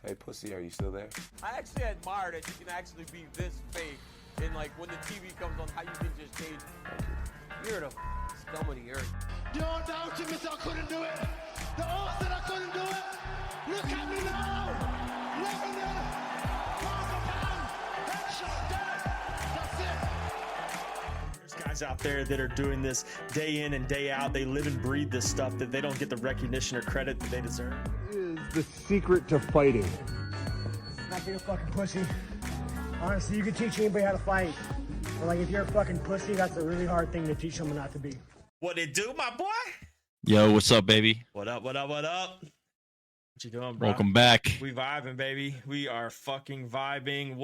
Hey, pussy, are you still there? I actually admire that you can actually be this fake, and like when the TV comes on, how you can just change. You're the scum of the earth. The ultimate, I couldn't do it. The odds that I couldn't do it. Look at me now. Never there. Pound for pound. Headshot dead. That's it. There's guys out there that are doing this day in and day out. They live and breathe this stuff that they don't get the recognition or credit that they deserve. Is the secret to fighting? Not being a fucking pussy. Honestly, you can teach anybody how to fight. But like, if you're a fucking pussy, that's a really hard thing to teach someone not to be. What it do, my boy? Yo, what's up, baby? What up, what up, what up? What you doing, bro? Welcome back. We vibing, baby. We are fucking vibing.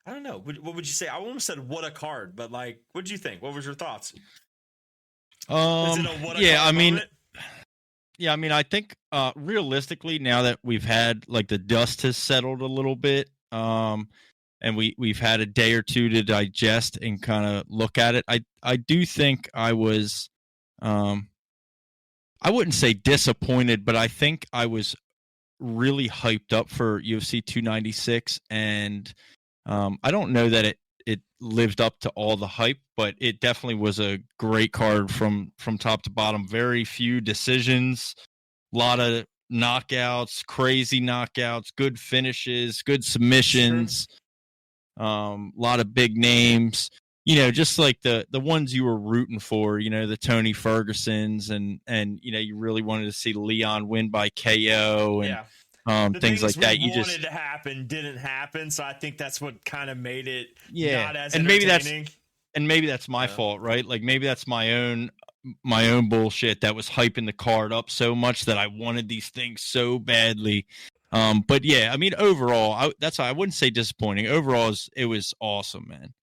I don't know. What would you say? I almost said what a card, but like, what did you think? What was your thoughts? Is it a what a card moment? Yeah, I mean, I think realistically, now that we've had like the dust has settled a little bit, and we've had a day or two to digest and kind of look at it, I do think I was, I wouldn't say disappointed, but I think I was really hyped up for UFC 296, and I don't know that it lived up to all the hype, but it definitely was a great card from top to bottom. Very few decisions, a lot of knockouts, crazy knockouts, good finishes, good submissions, a lot of big names. You know, just like the ones you were rooting for. You know, the Tony Fergusons, and you know, you really wanted to see Leon win by KO and. Yeah. Things like that. You wanted to happen didn't happen, so I think that's what kind of made it not as and entertaining. maybe that's my fault, right? Like maybe that's my own bullshit that was hyping the card up so much that I wanted these things so badly. But yeah, I mean, overall, I wouldn't say disappointing. Overall, it was awesome, man.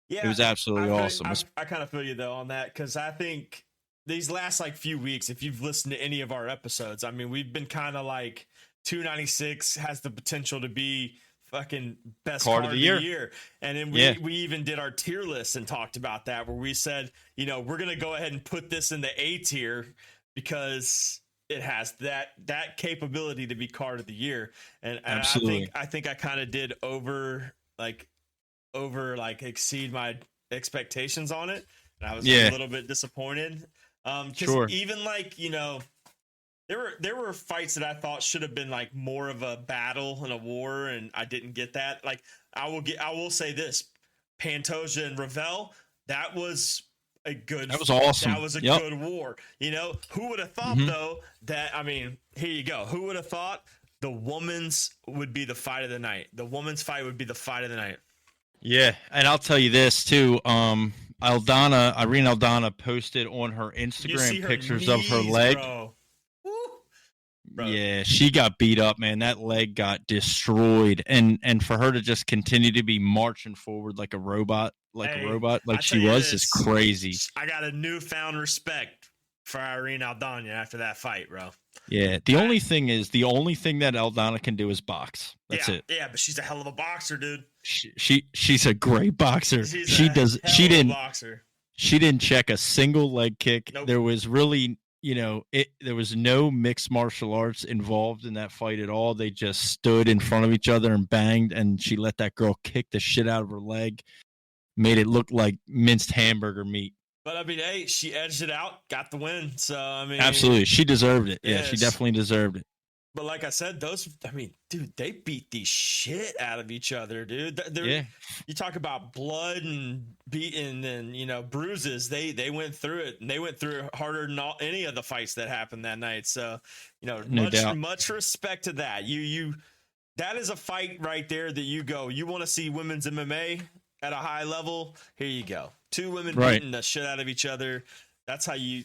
Yeah, it was absolutely awesome. I kind of feel you though on that, because I think these last like few weeks, if you've listened to any of our episodes, I mean, we've been kind of like 296 has the potential to be fucking best card of the year. And then we even did our tier list and talked about that, where we said, you know, we're going to go ahead and put this in the A tier because it has that capability to be card of the year. And absolutely. I think I kind of did over exceed my expectations on it. And I was a little bit disappointed. Cause even like, you know, There were fights that I thought should have been like more of a battle and a war, and I didn't get that. Like I will say this: Pantoja and Ravel, that was awesome. That was a good war. You know, who would have thought though that? I mean, here you go. Who would have thought the woman's would be the fight of the night? The woman's fight would be the fight of the night. Yeah, and I'll tell you this too. Irene Aldana posted on her Instagram pictures of her leg. Bro. Yeah, she got beat up, man. That leg got destroyed, and for her to just continue to be marching forward like a robot, like she was, is crazy. I got a newfound respect for Irene Aldana after that fight, bro. Yeah, the only thing that Aldana can do is box. That's it. Yeah, but she's a hell of a boxer, dude. She's a great boxer. She didn't check a single leg kick. Nope. There was really. You know, there was no mixed martial arts involved in that fight at all. They just stood in front of each other and banged, and she let that girl kick the shit out of her leg, made it look like minced hamburger meat. But I mean, hey, she edged it out, got the win. So I mean, absolutely, she deserved it. Yeah, she definitely deserved it. But like I said, dude, they beat the shit out of each other, dude. You talk about blood and beating and, you know, bruises. They went through it, and they went through it harder than any of the fights that happened that night. So, you know, much respect to that. That is a fight right there that you want to see women's MMA at a high level. Here you go. Two women beating the shit out of each other. That's how you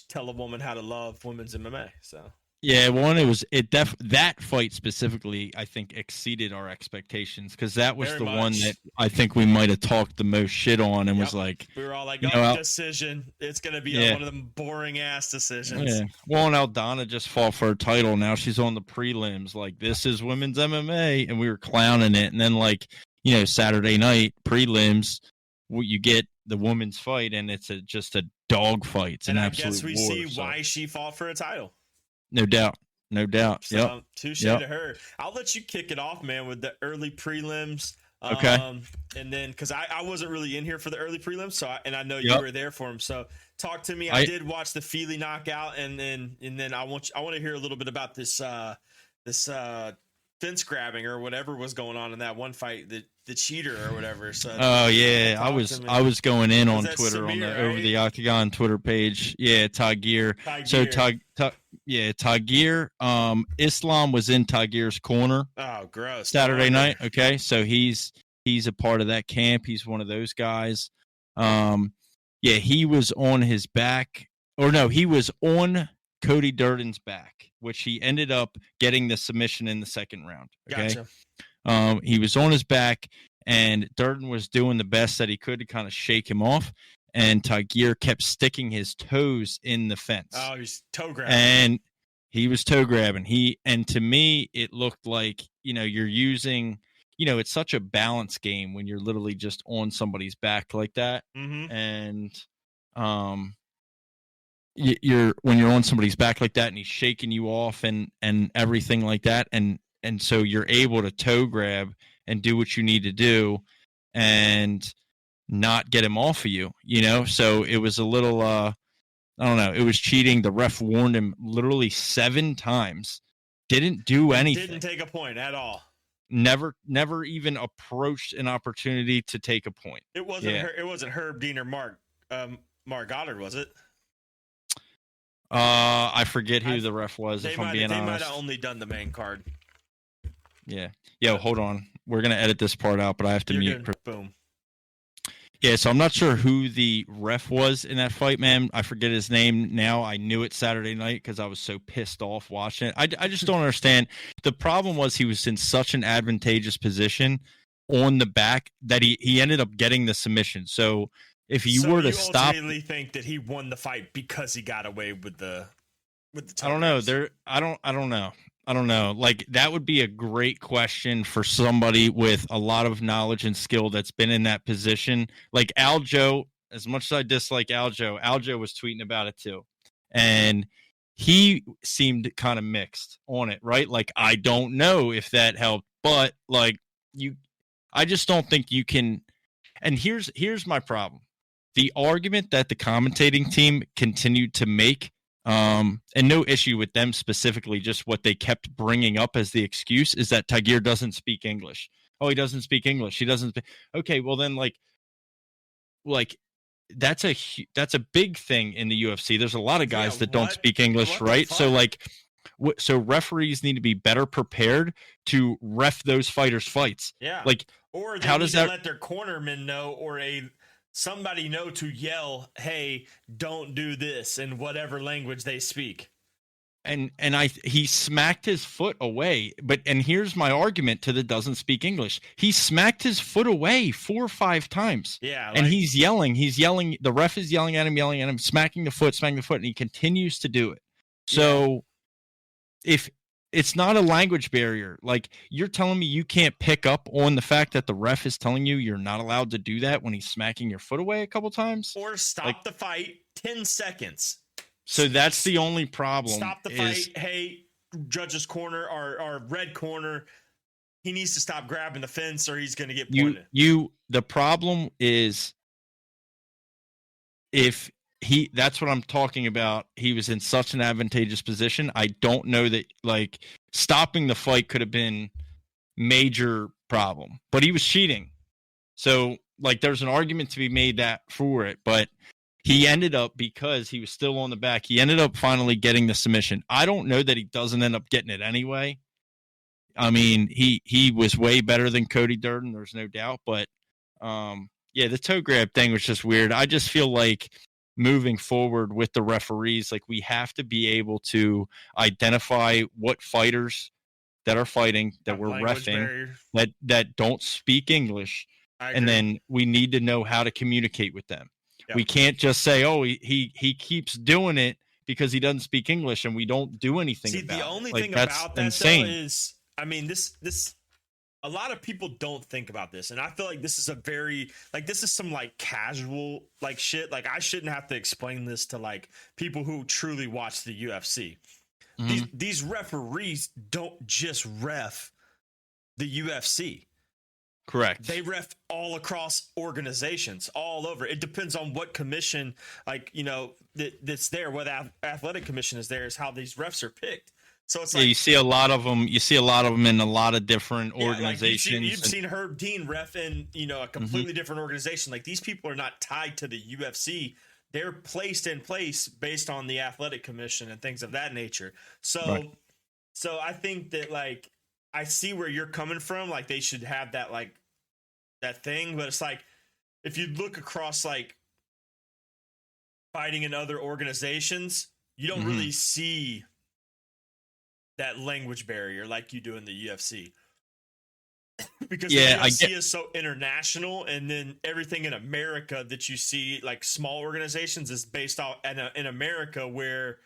tell a woman how to love women's MMA. So. Yeah, that fight specifically, I think, exceeded our expectations, because that was the one that I think we might have talked the most shit on, and was like, we were all like, decision. It's gonna be one of them boring ass decisions. Yeah. Well, and Aldana just fought for a title. Now she's on the prelims. Like, this is women's MMA, and we were clowning it. And then, like, you know, Saturday night prelims, you get the women's fight, and it's just a dog fight. It's an absolute war. I guess we see why she fought for a title. No doubt. No doubt. So touche Yep. to her. I'll let you kick it off, man, with the early prelims. Okay. And then because I wasn't really in here for the early prelims, so I know you Yep. were there for them. So talk to me. I did watch the Feely knockout, and then I want to hear a little bit about this fence grabbing or whatever was going on in that one fight, the cheater or whatever. So I was going in on Twitter Samir, on the right? Over the Octagon Twitter page. Yeah, Tagir. So Tagir. Islam was in Tagir's corner. Oh, gross! Saturday night. Okay, so he's a part of that camp. He's one of those guys. He was on his back, or no, he was on Cody Durden's back, which he ended up getting the submission in the second round. Okay. Gotcha. He was on his back, and Durden was doing the best that he could to kind of shake him off. And Tagir kept sticking his toes in the fence. Oh, he's toe grabbing. And he was toe grabbing. And to me, it looked like, you're using, it's such a balance game when you're literally just on somebody's back like that. Mm-hmm. And, when you're on somebody's back like that and he's shaking you off and everything like that. And so you're able to toe grab and do what you need to do and not get him off of you, So it was a little, I don't know. It was cheating. The ref warned him literally 7 times. Didn't do anything. Didn't take a point at all. Never even approached an opportunity to take a point. It wasn't. It wasn't Herb Dean or Mark Goddard, was it? I forget who the ref was. If I'm being honest, they might have only done the main card. Yeah. Yo, hold on. We're gonna edit this part out, but I have to mute. Good. Boom. Yeah, so I'm not sure who the ref was in that fight, man. I forget his name now. I knew it Saturday night because I was so pissed off watching it. I just don't understand. The problem was he was in such an advantageous position on the back that he ended up getting the submission. So if you were to stop, ultimately think that he won the fight because he got away with the I don't know. I don't know. Like, that would be a great question for somebody with a lot of knowledge and skill that's been in that position. Like Aljo, as much as I dislike Aljo was tweeting about it too. And he seemed kind of mixed on it, right? Like, I don't know if that helped, but like I just don't think you can. And here's my problem. The argument that the commentating team continued to make, and no issue with them specifically, just what they kept bringing up as the excuse is that Tagir doesn't speak English. Oh, he doesn't speak English. He doesn't. Okay, well then, like that's a big thing in the UFC. There's a lot of guys that don't speak English, right? So like, so referees need to be better prepared to ref those fighters' fights. Yeah. Like, or they how need does to that let their cornermen know, or somebody know to yell, "Hey, don't do this," in whatever language they speak. And he smacked his foot away. And here's my argument to the doesn't speak English. He smacked his foot away 4 or 5 times. Yeah. And he's yelling. The ref is yelling at him, smacking the foot, and he continues to do it. So if it's not a language barrier, like, you're telling me you can't pick up on the fact that the ref is telling you you're not allowed to do that when he's smacking your foot away a couple times? Or stop the fight 10 seconds. So that's the only problem. Stop the fight. Hey, judge's corner or red corner, he needs to stop grabbing the fence or he's going to get pointed. The problem is that's what I'm talking about. He was in such an advantageous position. I don't know that, like, stopping the fight could have been major problem, but he was cheating. So, like, there's an argument to be made that for it, but he ended up, because he was still on the back, he ended up finally getting the submission. I don't know that he doesn't end up getting it anyway. I mean, he was way better than Cody Durden, there's no doubt, but the toe grab thing was just weird. I just feel like moving forward with the referees, like, we have to be able to identify what fighters that are fighting that we're reffing that don't speak English, and then we need to know how to communicate with them. Yep. We can't just say, oh, he keeps doing it because he doesn't speak English, and we don't do anything about it. See, the only like, thing that's about that insane. though is, I mean, this a lot of people don't think about this, and I feel like this is this is some, like, casual, like, shit. Like, I shouldn't have to explain this to, like, people who truly watch the UFC. These referees don't just ref the UFC. Correct. They ref all across organizations, all over. It depends on what commission, like, that's there, what athletic commission is there, is how these refs are picked. So it's you see a lot of them. You see a lot of them in a lot of different organizations. Like you've seen Herb Dean ref in a completely different organization. Like, these people are not tied to the UFC. They're placed in place based on the athletic commission and things of that nature. So, so I think that, like, I see where you're coming from. Like, they should have that, like, that thing, but it's like, if you look across, like, fighting in other organizations, you don't really see that language barrier like you do in the UFC. Because the UFC is so international, and then everything in America that you see, like small organizations, is based out in America, where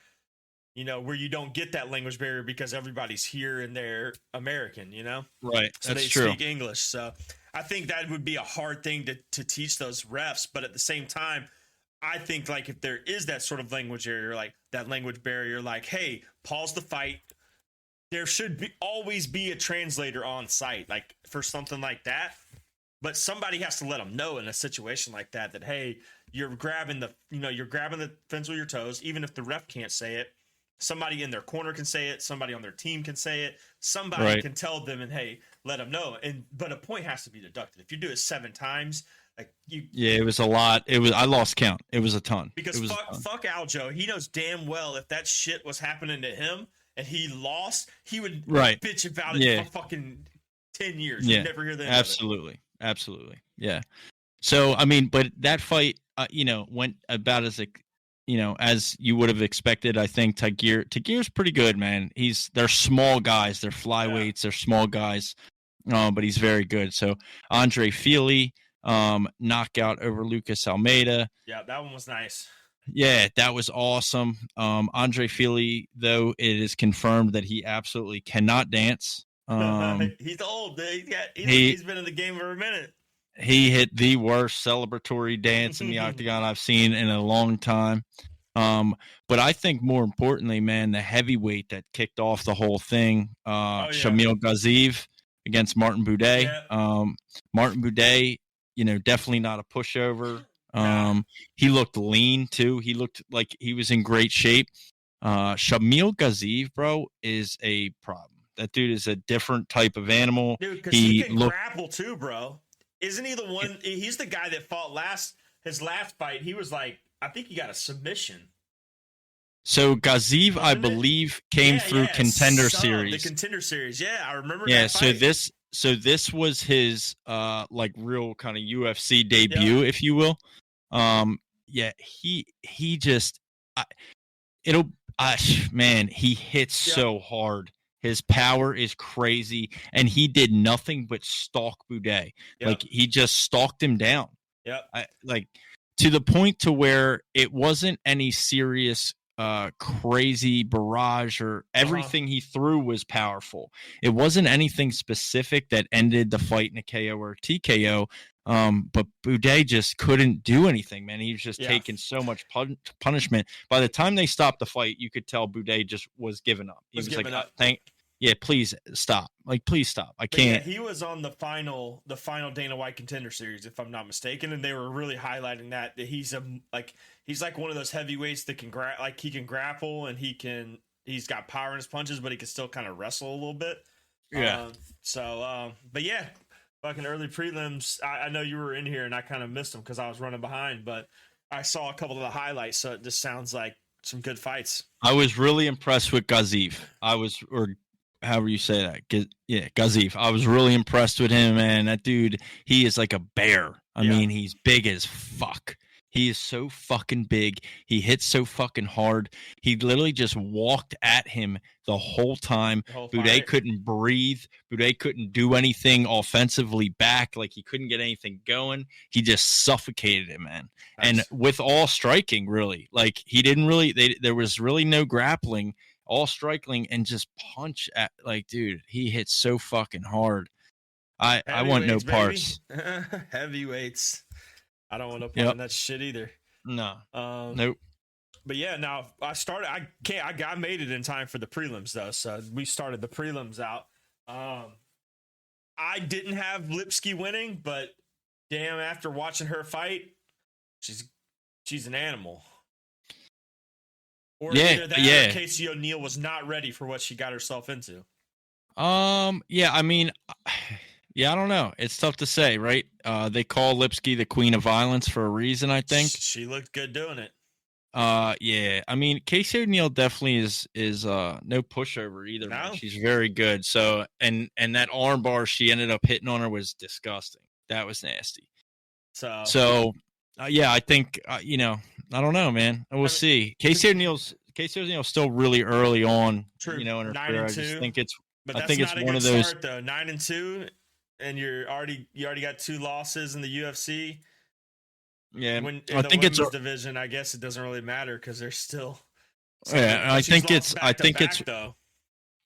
where you don't get that language barrier because everybody's here and they're American, Right. So That's they true. speak English. So I think that would be a hard thing to teach those refs. But at the same time, I think, like, if there is that sort of language barrier, like that language barrier, like, hey, pause the fight. There should always be a translator on site, like, for something like that. But somebody has to let them know in a situation like that, hey, you're grabbing the fence with your toes, even if the ref can't say it. Somebody in their corner can say it. Somebody on their team can say it. Somebody can tell them, and hey, let them know. But a point has to be deducted. If you do it 7 times, like, it was a lot. I lost count. It was a ton. Because fuck Aljo. He knows damn well if that shit was happening to him and he lost, he would bitch about it for fucking 10 years. You'd never hear that. Absolutely. Absolutely. Yeah. So, I mean, but that fight, went about as as you would have expected. I think Tagir's pretty good, man. They're small guys. They're flyweights. They're small guys, but he's very good. So Andre Fili, knockout over Lucas Almeida. Yeah, that one was nice. Yeah, that was awesome. Andre Fili, though, it is confirmed that he absolutely cannot dance. He's old. He's been in the game for a minute. He hit the worst celebratory dance in the octagon I've seen in a long time. But I think more importantly, man, the heavyweight that kicked off the whole thing, Shamil Gaziev against Martin Buday. Yeah. Martin Buday, definitely not a pushover. He looked lean too. He looked like he was in great shape. Shamil Gaziev, bro, is a problem. That dude is a different type of animal. Dude, because he can grapple too, bro. Isn't he the one? He's the guy that fought his last fight. He was like, I think he got a submission. So Gaziev, I believe, came through Contender Series. The Contender Series, yeah, I remember. Yeah, that fight. so this was his like real kind of UFC debut, if you will. He just man, he hits so hard. His power is crazy, and he did nothing but stalk Buday. Yep. Like, he just stalked him down. Yeah, like to the point to where it wasn't any serious crazy barrage, or everything he threw was powerful. It wasn't anything specific that ended the fight in a KO or TKO. But Buday just couldn't do anything, man. He was just taking so much punishment. By the time they stopped the fight, you could tell Buday just was giving up. He was like, please stop. Like, please stop. I can't. Yeah, he was on the final Dana White Contender Series, if I'm not mistaken, and they were really highlighting that he's like one of those heavyweights that can he can grapple, and he's got power in his punches, but he can still kind of wrestle a little bit. Yeah. But yeah, fucking early prelims. I know you were in here, and I kind of missed them because I was running behind, but I saw a couple of the highlights, so it just sounds like some good fights. I was really impressed with Gaziev. Or however you say that. Gaziev. I was really impressed with him, man. That dude, he is like a bear. I mean, he's big as fuck. He is so fucking big. He hits so fucking hard. He literally just walked at him the whole time. Buday couldn't breathe. Buday couldn't do anything offensively back. Like, he couldn't get anything going. He just suffocated him, man. Nice. And with all striking, really. Like, he didn't really, there was really no grappling, all striking, and just punch at, like, dude, he hits so fucking hard. I want no parts. Heavyweights. I don't want to put on that shit either. No. Nope. But yeah, now I made it in time for the prelims though, so we started the prelims out. I didn't have Lipsky winning, but damn, after watching her fight, she's an animal. Or either that or Casey O'Neill was not ready for what she got herself into. Yeah, I mean, yeah, I don't know. It's tough to say, right? They call Lipsky the queen of violence for a reason, I think. She looked good doing it. Yeah, I mean, Casey O'Neill definitely is no pushover either. No? Man. She's very good. So, and that arm bar she ended up hitting on her was disgusting. That was nasty. So, yeah, I think you know, I don't know, man. We'll see. Casey O'Neill's still really early on, true. You know, in her 9-2, career. I just think it's, but I think that's it's not a one good of those. start though. 9-2, and you already got 2 losses in the UFC. Yeah, in I the think it's division. I guess it doesn't really matter because they're still. Yeah, I think it's though.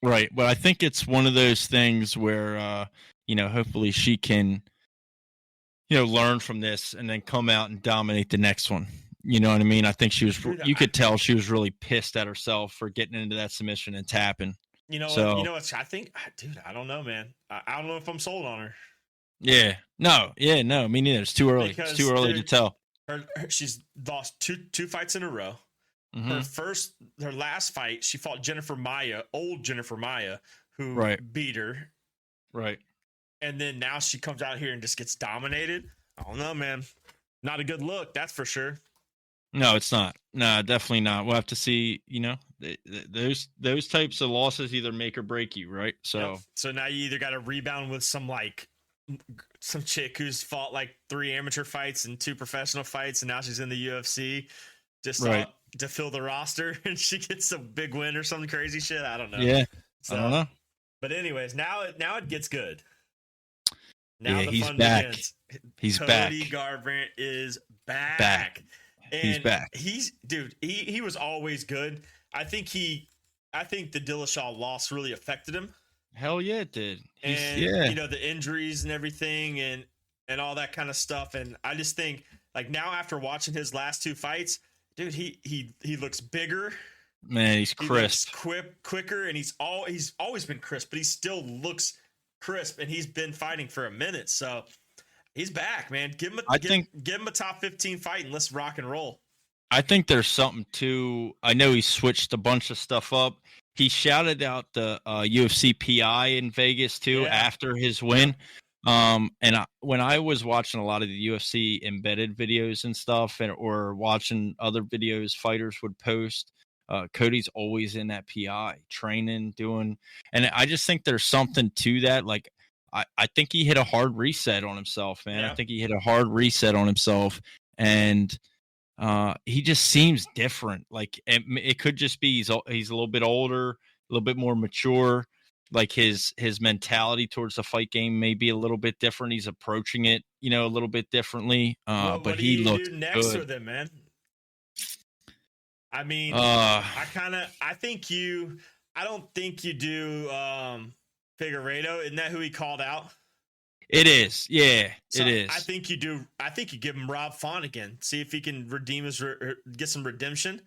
Right, but I think it's one of those things where you know, hopefully she can, you know, learn from this and then come out and dominate the next one. You know what I mean? I think she was. You could tell she was really pissed at herself for getting into that submission and tapping. You know, what? I think, dude, I don't know, man. I don't know if I'm sold on her. Yeah, no, me neither. It's too early. It's too early to tell. She's lost two fights in a row. Mm-hmm. Her last fight, she fought old Jennifer Maia, who beat her. Right. And then now she comes out here and just gets dominated. I don't know, man. Not a good look, that's for sure. No, it's not. No, definitely not. We'll have to see. You know, those types of losses either make or break you, right? So, so now you either got to rebound with some chick who's fought like 3 amateur fights and 2 professional fights, and now she's in the UFC just to fill the roster, and she gets a big win or some crazy shit. I don't know. Yeah, I don't know. But anyways, now it gets good. Now he's fun back. Begins. He's Cody back. Garbrandt is back. And he's back. He was always good. I think the Dillashaw loss really affected him. Hell yeah, it did. And you know, the injuries and everything and all that kind of stuff. And I just think, like, now after watching his last 2 fights, dude, he looks bigger. Man, he's crisp. Quicker, and he's always been crisp, but he still looks crisp, and he's been fighting for a minute. So he's back, man. Give him a top 15 fight and let's rock and roll. I think there's something to. I know he switched a bunch of stuff up. He shouted out the UFC PI in Vegas too after his win. When I was watching a lot of the UFC embedded videos and stuff, or watching other videos fighters would post, Cody's always in that PI training, doing, and I just think there's something to that. Like, I think he hit a hard reset on himself, man. Yeah. I think he hit a hard reset on himself, and he just seems different. Like, it could just be he's a little bit older, a little bit more mature. Like his mentality towards the fight game may be a little bit different. He's approaching it, you know, a little bit differently. But he looks next good. with him, man. I mean, I don't think you do Figueiredo. Isn't that who he called out? It is. Yeah, so it is. I think you do. I think you give him Rob Font again. See if he can get some redemption.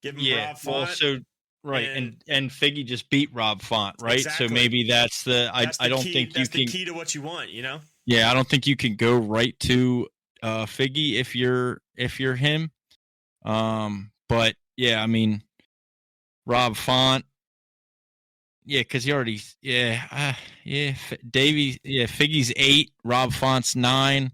Give him Rob Font. Also, right. And Figgy just beat Rob Font, right? Exactly. So maybe that's the. I don't think you can. That's the key to what you want, you know. Yeah, I don't think you can go right to Figgy if you're him. But yeah, I mean, Rob Font. Yeah, because he already, Davey, Figgy's 8, Rob Font's 9.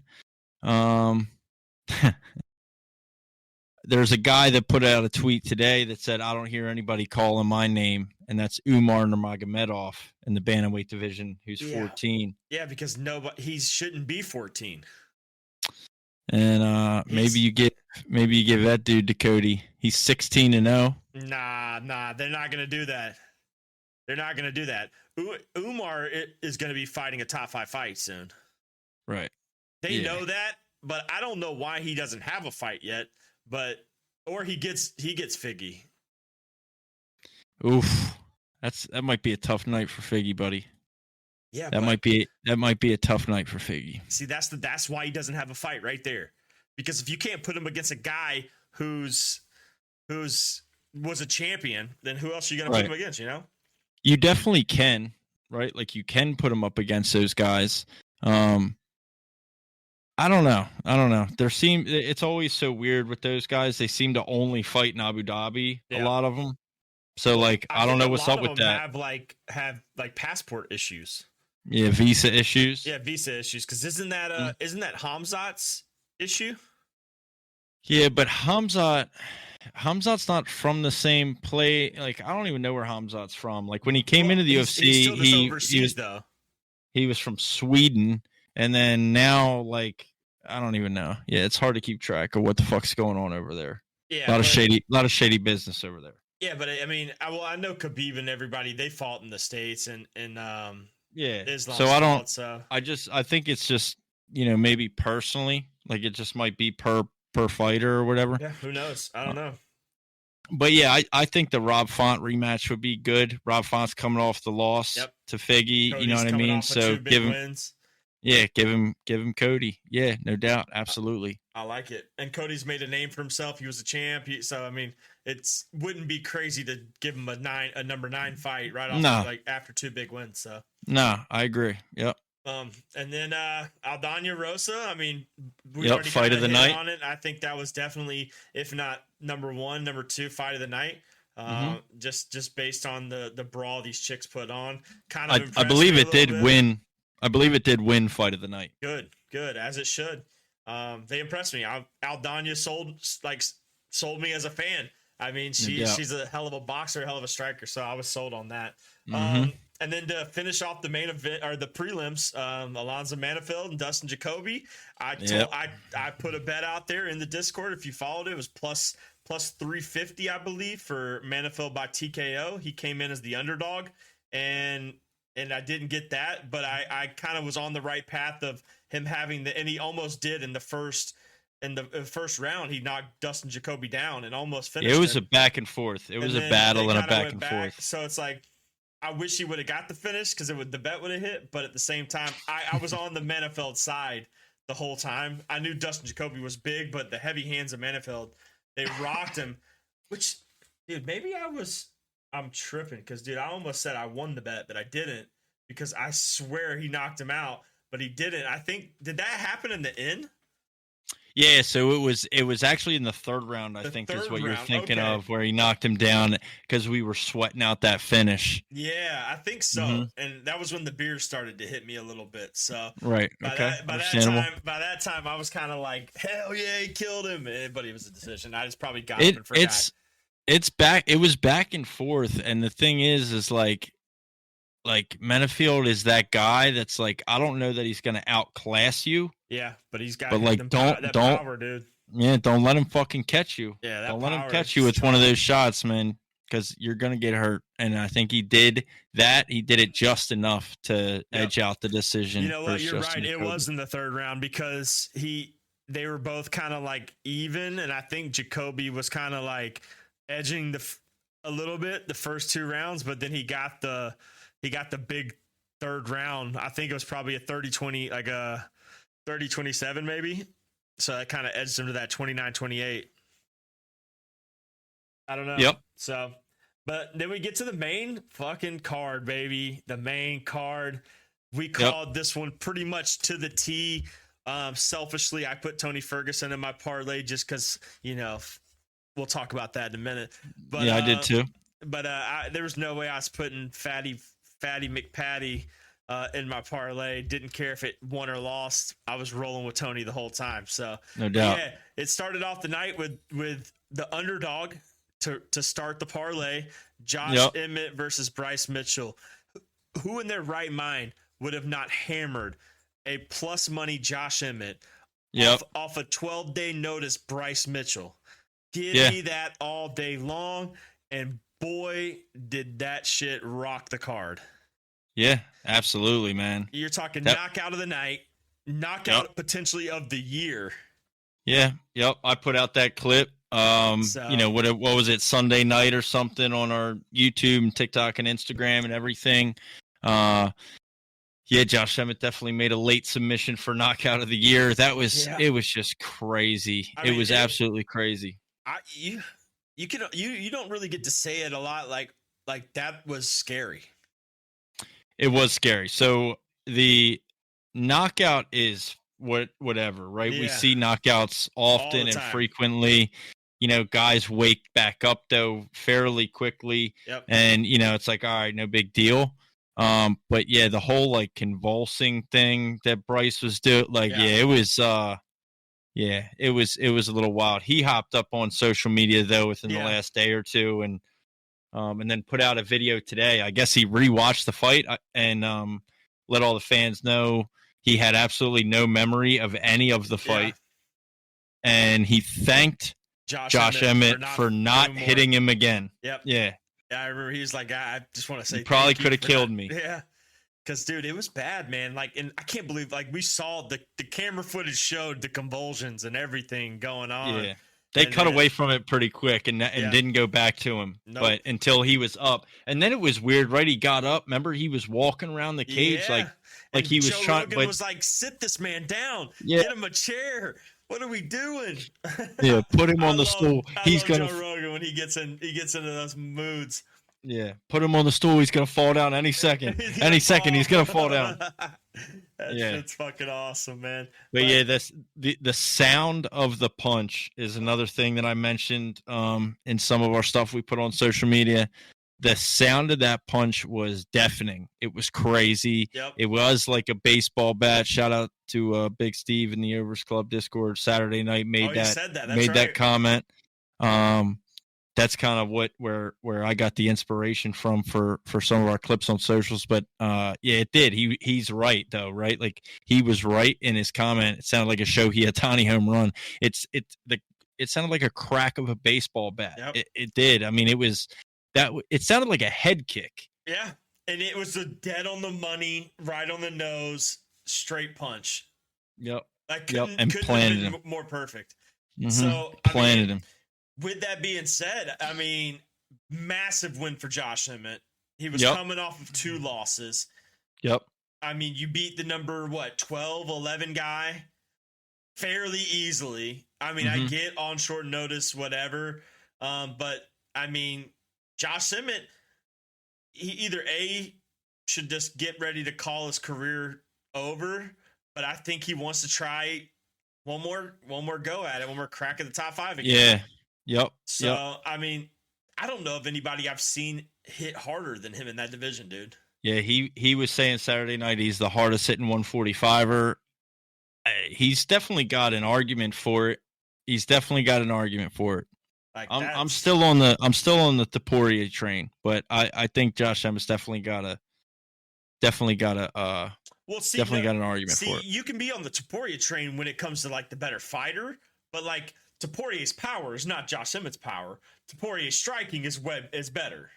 There's a guy that put out a tweet today that said, "I don't hear anybody calling my name," and that's Umar Nurmagomedov in the bantamweight division, who's 14. Yeah, because he shouldn't be 14. And maybe you give that dude to Cody. He's 16-0. Nah, they're not gonna do that. They're not going to do that. Umar is going to be fighting a top 5 fight soon. Right. They know that, but I don't know why he doesn't have a fight yet. Or he gets Figgy. Oof, that might be a tough night for Figgy, buddy. Yeah, that might be a tough night for Figgy. See, that's why he doesn't have a fight right there. Because if you can't put him against a guy who's was a champion, then who else are you going to put him against? You know, you definitely can, right? Like you can put him up against those guys. I don't know. It's always so weird with those guys. They seem to only fight in Abu Dhabi. A lot of them. So like, I don't know what's up with that. Have passport issues. Yeah, visa issues. Yeah, visa issues. Because isn't that Hamzat's issue? Yeah, but Hamzat's not from the same play. Like, I don't even know where Hamzat's from. Like when he came into the UFC, he's still overseas though. He was from Sweden, and then now, like, I don't even know. Yeah, it's hard to keep track of what the fuck's going on over there. Yeah, a lot of shady business over there. Yeah, but I mean, I know Khabib and everybody, they fought in the States and Islam. So I don't. So I think it's just, maybe personally, like it just might be per fighter or whatever. Yeah, who knows? I don't know. But yeah, I think the Rob Font rematch would be good. Rob Font's coming off the loss to Figgy, Cody's, you know what I mean? So give him wins. Yeah, give him Cody. Yeah, no doubt, absolutely. I like it. And Cody's made a name for himself. He was a champ. So I mean, wouldn't be crazy to give him a number 9 fight right off like after 2 big wins. So no, I agree. Yep. And then Aldana Rosa. I mean, we already fight of the night on it. I think that was definitely, if not number 1, number 2 fight of the night. Just based on the brawl these chicks put on. Kind of, I believe it did win. I believe it did win fight of the night. Good, as it should. They impressed me. Aldana sold me as a fan. I mean, she's a hell of a boxer, hell of a striker, so I was sold on that. And then to finish off the main event or the prelims, Alonzo Manifield and Dustin Jacoby. I put a bet out there in the Discord. If you followed it, it was plus 350, I believe, for Manifield by TKO. He came in as the underdog, and I didn't get that, but I kind of was on the right path of him having and he almost did in the first round. He knocked Dustin Jacoby down and almost finished. It was a back and forth. It was a battle and a back and forth. So it's like, I wish he would have got the finish because the bet would have hit. But at the same time, I was on the Manifield side the whole time. I knew Dustin Jacoby was big, but the heavy hands of Manifield, they rocked him. Which, dude, maybe I'm tripping because, dude, I almost said I won the bet, but I didn't because I swear he knocked him out, but he didn't. I think, did that happen in the end? Yeah, so it was actually in the 3rd round, I think is what you're thinking of, where he knocked him down because we were sweating out that finish. Yeah, I think so. And that was when the beer started to hit me a little bit. So right, by that time, I was kind of like, hell yeah, he killed him. But it was a decision. I just probably got up and forgot. It was back and forth, and the thing is like Manifield is that guy that's like, I don't know that he's going to outclass you. Yeah, but he's got don't power, dude. Yeah, don't let him fucking catch you. Yeah, don't let him catch you with one of those shots, man, because you're going to get hurt. And I think he did that. He did it just enough to edge out the decision. You know what? You're right. It was in the 3rd round because they were both kind of like even, and I think Jacoby was kind of like edging a little bit the first 2 rounds, but then he got the big 3rd round. I think it was probably a 30-20, like a 30-27 maybe. So that kind of edged him to that 29-28. I don't know. Yep. So, but then we get to the main fucking card, baby. The main card. We called this one pretty much to the T. Selfishly, I put Tony Ferguson in my parlay just because, we'll talk about that in a minute. But, yeah, I did too. But there was no way I was putting Fatty McPatty in my parlay. Didn't care if it won or lost. I was rolling with Tony the whole time. So no doubt. Yeah, it started off the night with the underdog to start the parlay. Josh Emmett versus Bryce Mitchell. Who in their right mind would have not hammered a plus money Josh Emmett off a 12-day notice Bryce Mitchell? Give me that all day long, and boy, did that shit rock the card. Yeah, absolutely, man. You're talking knockout of the night, knockout potentially of the year. Yeah, yep. I put out that clip. What was it, Sunday night or something on our YouTube and TikTok and Instagram and everything. Josh Emmett definitely made a late submission for knockout of the year. It was just crazy. It was absolutely crazy. you don't really get to say it a lot. Like that was scary. It was scary. So the knockout is whatever, right? We Yeah. see knockouts often and time. frequently. You know, guys wake back up though fairly quickly, Yep. and you know it's like, all right, no big deal. But yeah, the whole like convulsing thing that Bryce was doing, like, it was it was a little wild. He hopped up on social media though within the last day or two, and then put out a video today. I guess he rewatched the fight and let all the fans know he had absolutely no memory of any of the fight, and he thanked Josh Emmett for not hitting him again. Yep. Yeah. I remember he was like, I just want to say, you probably could have killed me. Yeah. Because, dude, it was bad, man. Like, and I can't believe, like, we saw the camera footage showed the convulsions and everything going on. Yeah. They cut away from it pretty quick and didn't go back to him. Nope. But until he was up. And then it was weird, right? He got up. Remember, he was walking around the cage like and he was Joe trying. Rogan was like, sit this man down. Yeah. Get him a chair. What are we doing? Yeah, put him on the stool. He's gonna. Joe Rogan when he gets into those moods. Yeah, put him on the stool. He's gonna fall down any second. Any second, he's gonna fall down. It's fucking awesome, man. But yeah, the sound of the punch is another thing that I mentioned in some of our stuff we put on social media. The sound of that punch was deafening. It was crazy. Yep. It was like a baseball bat. Shout out to Big Steve in the Overs Club Discord Saturday night made that comment. That's kind of where I got the inspiration from for some of our clips on socials. But it did. He's right though, right? Like he was right in his comment. It sounded like a Shohei Ohtani home run. It sounded like a crack of a baseball bat. Yep. It did. I mean, it sounded like a head kick. Yeah, and it was a dead on the money, right on the nose, straight punch. Yep. Couldn't planted have him more perfect. Mm-hmm. So planted him. With that being said, I mean, massive win for Josh Emmett. He was coming off of 2 losses. Yep. I mean, you beat the number 12, 11 guy fairly easily. I mean, I get on short notice, whatever. But I mean, Josh Emmett, he either should just get ready to call his career over, but I think he wants to try one more go at it, one more crack at the top 5 again. Yeah. Yep. So, I mean, I don't know of anybody I've seen hit harder than him in that division, dude. Yeah, he was saying Saturday night he's the hardest hitting 145er. He's definitely got an argument for it. Like I'm still on the Taporia train, but I think Josh Emmett's definitely got an argument for it. You can be on the Taporia train when it comes to like the better fighter, but like Taporia's power is not Josh Emmett's power. Taporia's striking is better.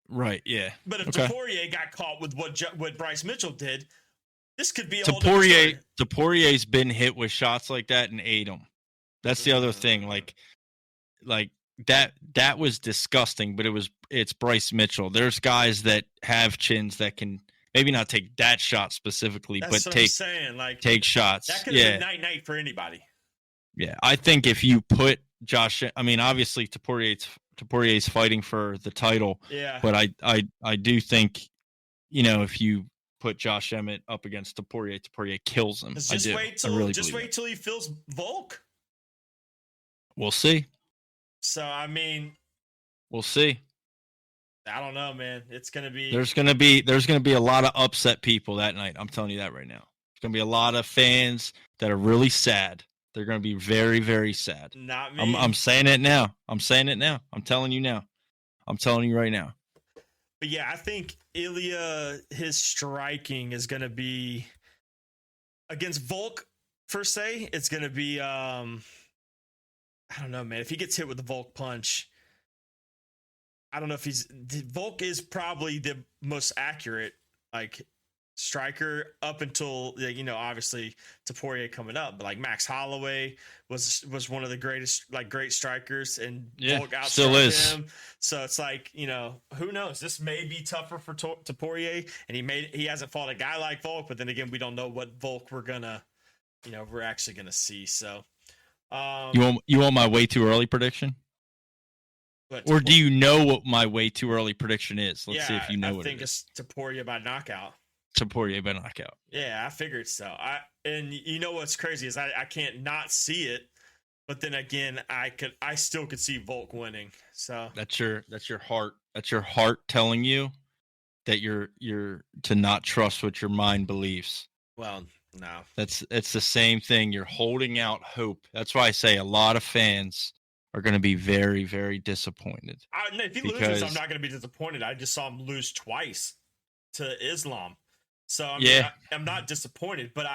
Right, yeah. But if Taporia got caught with what Bryce Mitchell did, this could be a whole different story. Taporia's been hit with shots like that and ate them. That's the other thing. Like that was disgusting, but it's Bryce Mitchell. There's guys that have chins that can maybe not take that shot specifically, but take shots. That could have been night for anybody. Yeah, I think if you put Josh, I mean, obviously Tapouri's fighting for the title. Yeah. But I do think, if you put Josh Emmett up against Taporia kills him. Just wait till he feels Volk. We'll see. So I mean, we'll see. I don't know, man. It's gonna be there's gonna be a lot of upset people that night. I'm telling you that right now. There's gonna be a lot of fans that are really sad. They're gonna be very, very sad. Not me. I'm saying it now. I'm telling you now. I'm telling you right now. But yeah, I think Ilya, his striking is gonna be against Volk per se. It's gonna be I don't know, man. If he gets hit with the Volk punch, I don't know if Volk is probably the most accurate striker up until obviously Taporia coming up, but like Max Holloway was one of the greatest great strikers, and Volk still is him. So it's who knows? This may be tougher for Taporia, and he hasn't fought a guy like Volk, but then again, we don't know what Volk we're actually gonna see. So you want my way too early prediction? But Or do you know what my way too early prediction is? Let's see if you know I what think it is. it's Taporia by knockout. Taporia by knockout. Yeah, I figured so. And you know what's crazy is I can't not see it, but then again, I still could see Volk winning. So That's your heart. That's your heart telling you that you're to not trust what your mind believes. well, no. It's the same thing. You're holding out hope. That's why I say a lot of fans are going to be very, very disappointed. If he loses, I'm not going to be disappointed. I just saw him lose twice to Islam. So I mean, I'm not disappointed, but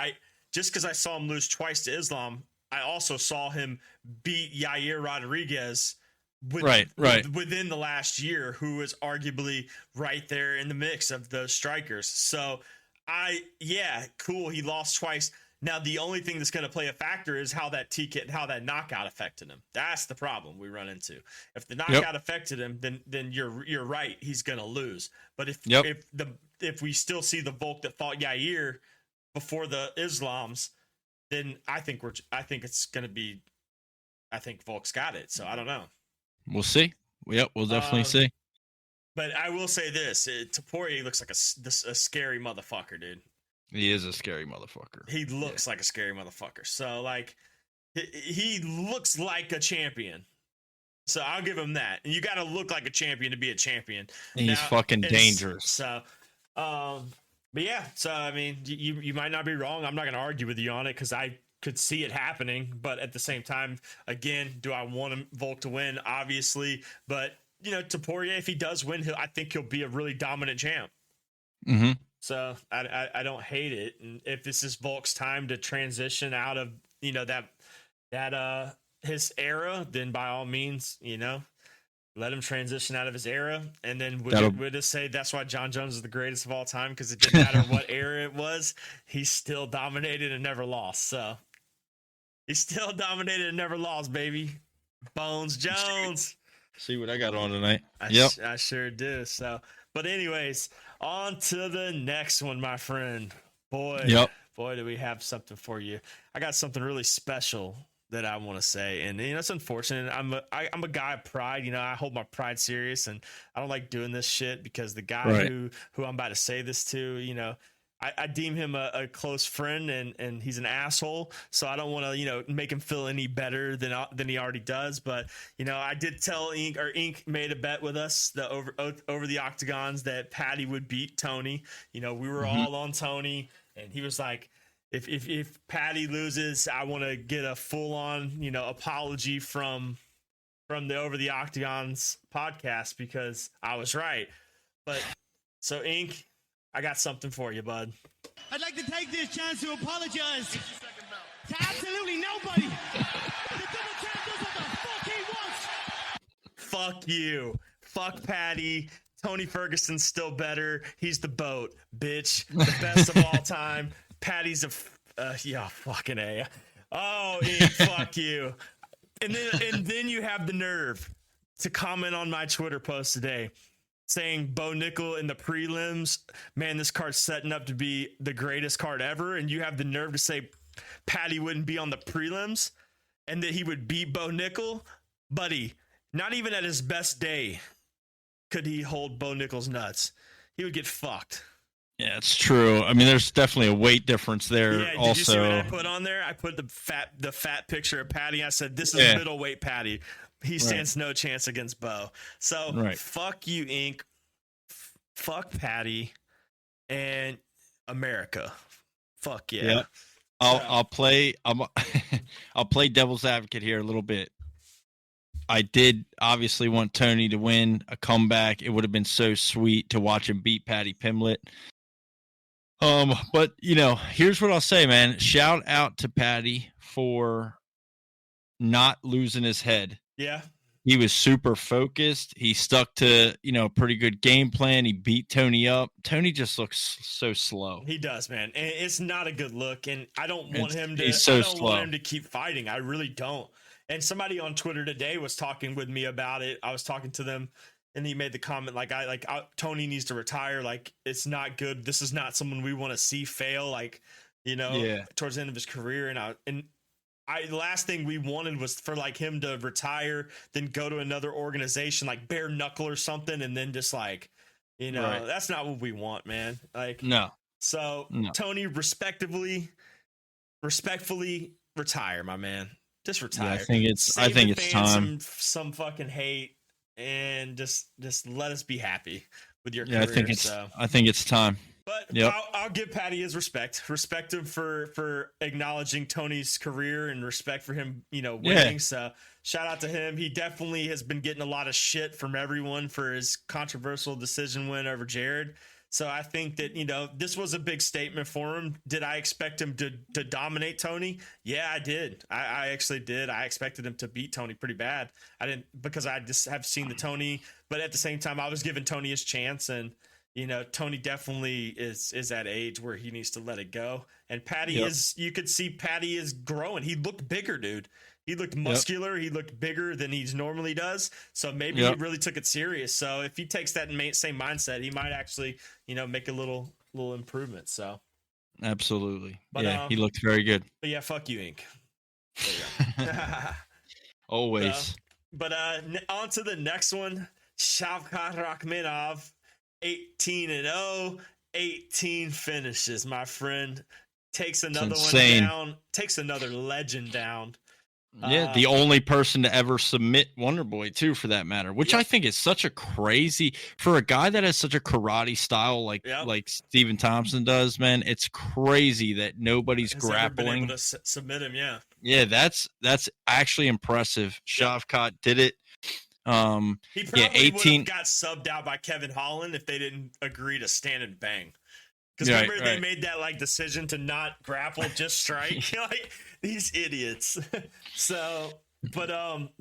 just because I saw him lose twice to Islam, I also saw him beat Yair Rodriguez within the last year, who was arguably right there in the mix of the strikers. So cool. He lost twice. Now, the only thing that's going to play a factor is how that knockout affected him. That's the problem we run into. If the knockout affected him, then you're right. He's going to lose. But if we still see the Volk that fought Yair before the Islams, then I think it's going to be. I think Volk's got it. So I don't know. We'll see. Yep, we'll definitely see. But I will say this: Taporia looks like a scary motherfucker, dude. He is a scary motherfucker. He looks like a scary motherfucker. So, like, he looks like a champion. So I'll give him that. And you got to look like a champion to be a champion. He's fucking dangerous. So, but yeah. So I mean, you might not be wrong. I'm not going to argue with you on it because I could see it happening. But at the same time, again, do I want Volk to win? Obviously, but Taporia, if he does win, I think he'll be a really dominant champ. Mm-hmm. So I don't hate it. And if this is Volk's time to transition out of, that his era, then by all means, let him transition out of his era. And then we'll just say that's why John Jones is the greatest of all time, because it didn't matter what era it was. He still dominated and never lost. So he still dominated and never lost, baby. Bones Jones. See what I got on tonight. I sure do. So, but anyways, on to the next one, my friend. Boy, do we have something for you. I got something really special that I want to say. And, it's unfortunate. I'm a guy of pride. I hold my pride serious, and I don't like doing this shit because the guy who I'm about to say this to, I deem him a close friend, and he's an asshole. So I don't want to, make him feel any better than he already does. But, I did tell Ink made a bet with us over the octagons that Patty would beat Tony. We were all on Tony, and he was like, if Patty loses, I want to get a full on, apology from the Over the Octagons podcast because I was right. But so Ink, I got something for you, bud. I'd like to take this chance to apologize to absolutely nobody. The double champ does what the fuck he wants. Fuck you. Fuck Patty. Tony Ferguson's still better. He's the boat, bitch. The best of all time. Patty's fucking A. Oh, Ink, fuck you. And then you have the nerve to comment on my Twitter post today, saying Bo Nickel in the prelims, man, this card's setting up to be the greatest card ever. And you have the nerve to say Patty wouldn't be on the prelims and that he would beat Bo Nickel. Buddy, not even at his best day could he hold Bo Nickel's nuts. He would get fucked. Yeah, it's true. I mean, there's definitely a weight difference there. Yeah, did you see what I put on there? I put the fat picture of Patty. I said, this is middleweight Patty. He stands no chance against Bo. So fuck you, Ink. Fuck Patty and America. Fuck yeah. Yep. I'll play I'll play devil's advocate here a little bit. I did obviously want Tony to win a comeback. It would have been so sweet to watch him beat Patty Pimblett. But here's what I'll say, man. Shout out to Patty for not losing his head. Yeah. He was super focused. He stuck to, a pretty good game plan. He beat Tony up. Tony just looks so slow. He does, man. And it's not a good look. And I don't want him to want him to keep fighting. I really don't. And somebody on Twitter today was talking with me about it. I was talking to them, and he made the comment Tony needs to retire. Like, it's not good. This is not someone we want to see fail. Like, towards the end of his career. And the last thing we wanted was for like him to retire, then go to another organization like bare knuckle or something, and then just like, Right. that's not what we want, man. Like, No. so Tony, respectfully retire, my man. Just retire. Yeah, I think it's time. Some fucking hate, and just let us be happy with your Yeah, career. I think it's time. But Yep. I'll give Patty his respect him for acknowledging Tony's career and respect for him, winning. Yeah. So shout out to him. He definitely has been getting a lot of shit from everyone for his controversial decision win over Jared. So I think that, this was a big statement for him. Did I expect him to dominate Tony? Yeah, I did. I actually did. I expected him to beat Tony pretty bad. I didn't, because I just have seen the Tony, but at the same time, I was giving Tony his chance, and Tony definitely is at age where he needs to let it go. And Patty you could see Patty is growing. He looked bigger, dude. He looked muscular. He looked bigger than he normally does. So maybe he really took it serious. So if he takes that same mindset, he might actually, make a little improvement. So absolutely. But, he looked very good. But yeah, fuck you, Inc. There you go. Always. But on to the next one. Shavkat Rakhmonov, 18-0, 18 finishes, my friend. Takes another one down. Takes another legend down. Yeah, the only person to ever submit Wonder Boy too, for that matter, which I think is such a crazy for a guy that has such a karate style like Stephen Thompson does, man. It's crazy that nobody's grappling. Been able to submit him, yeah, that's actually impressive. Shavkat did it. He probably 18 would have got subbed out by Kevin Holland if they didn't agree to stand and bang. Because remember, they made that decision to not grapple, just strike. Like these idiots. So, but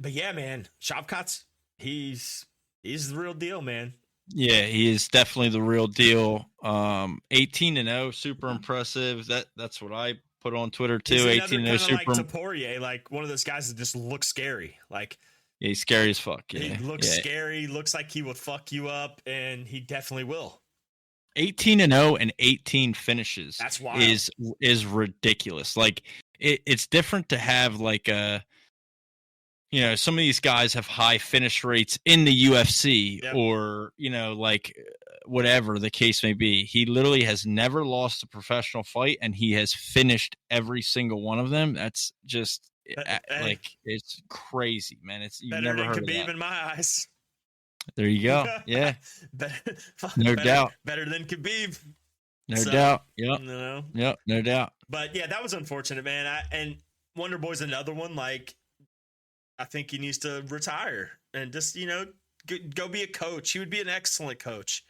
yeah, man, Shavkat's he's the real deal, man. Yeah, he is definitely the real deal. 18-0, super impressive. That's what I put on Twitter too. 18-0, super. Like Poirier, like one of those guys that just looks scary. Like, yeah, he's scary as fuck. Yeah. He looks scary. Looks like he would fuck you up, and he definitely will. 18-0 and 18 finishes. That's wild. Is ridiculous. Like it's different to have like some of these guys have high finish rates in the UFC or like whatever the case may be. He literally has never lost a professional fight, and he has finished every single one of them. That's just like it's crazy, man. It's you've never heard of that. In my eyes. There you go. Yeah. No doubt. Better than Khabib. No doubt. Yep. Yep. No doubt. But yeah, that was unfortunate, man. And Wonder Boy's another one. Like, I think he needs to retire and just, go be a coach. He would be an excellent coach.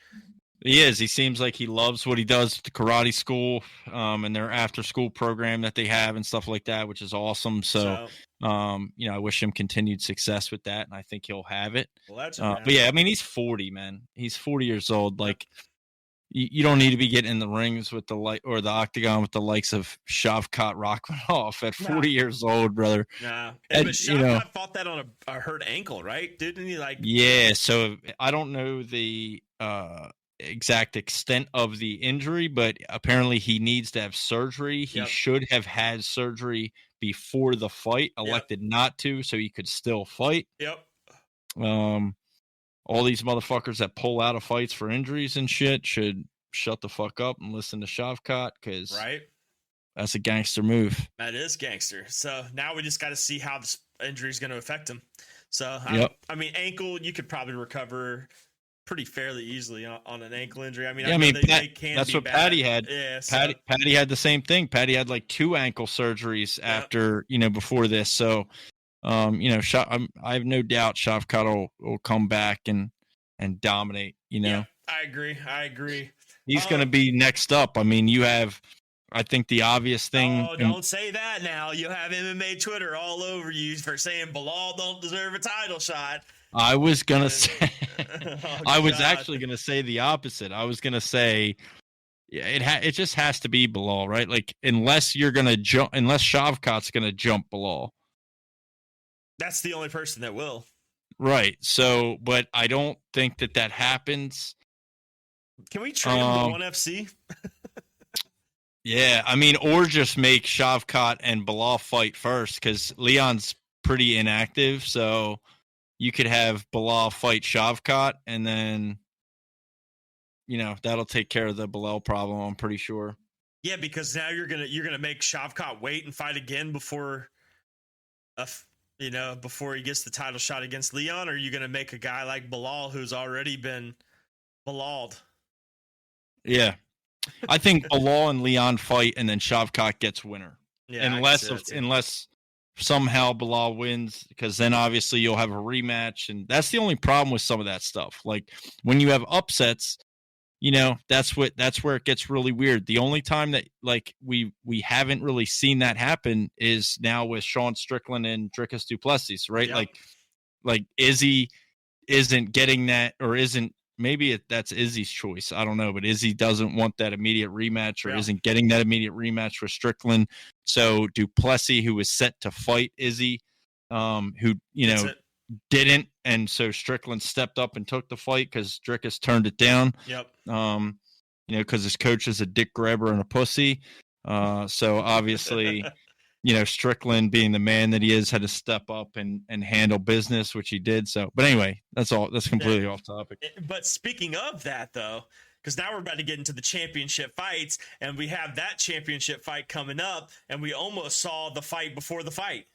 He is. He seems like he loves what he does at the karate school and their after school program that they have and stuff like that, which is awesome. So I wish him continued success with that, and I think he'll have it. But yeah, I mean, he's 40, man. He's 40 years old. Like, you don't need to be getting in the rings with the octagon with the likes of Shavkat Rakhmonov at 40 years old, brother. Nah. But Shavkat fought that on a hurt ankle, right? Didn't he? Yeah. So I don't know the exact extent of the injury, but apparently he needs to have surgery. He should have had surgery before the fight, elected not to, so he could still fight. All these motherfuckers that pull out of fights for injuries and shit should shut the fuck up and listen to Shavkat, because that's a gangster move. That is gangster. So now we just got to see how this injury is going to affect him. So I mean, ankle, you could probably recover pretty fairly easily on an ankle injury. I mean, that's what Patty had. Yeah, Patty had the same thing. Patty had like 2 ankle surgeries after, before this. So, I have no doubt Shavkat will come back and dominate. Yeah, I agree. He's going to be next up. I mean, you have, I think the obvious thing. Oh, don't say that now. You have MMA Twitter all over you for saying Bilal don't deserve a title shot. I was gonna say, I was actually gonna say the opposite. I was gonna say, it just has to be Bilal, right? Like, unless Shavkat's gonna jump Bilal, that's the only person that will. Right. So, but I don't think that happens. Can we trade him to ONE FC? Yeah, I mean, or just make Shavkat and Bilal fight first because Leon's pretty inactive. So you could have Bilal fight Shavkat, and then that'll take care of the Bilal problem. I'm pretty sure. Yeah, because now you're gonna make Shavkat wait and fight again before before he gets the title shot against Leon, or are you gonna make a guy like Bilal who's already been Bilal'd? Yeah, I think Bilal and Leon fight, and then Shavkat gets winner. Yeah, unless somehow Bilal wins, because then obviously you'll have a rematch, and that's the only problem with some of that stuff. Like when you have upsets, that's where it gets really weird. The only time that we haven't really seen that happen is now with Sean Strickland and Dricus du Plessis, right? Yep. Like Izzy isn't getting that, or isn't. Maybe that's Izzy's choice. I don't know, but Izzy doesn't want that immediate rematch, or isn't getting that immediate rematch for Strickland. So du Plessis, who was set to fight Izzy, who didn't, and so Strickland stepped up and took the fight because Dricus turned it down. Yep. Because his coach is a dick grabber and a pussy. So obviously, Strickland, being the man that he is, had to step up and handle business, which he did. So, but anyway, that's all. That's completely off topic. But speaking of that, though, because now we're about to get into the championship fights, and we have that championship fight coming up, and we almost saw the fight before the fight.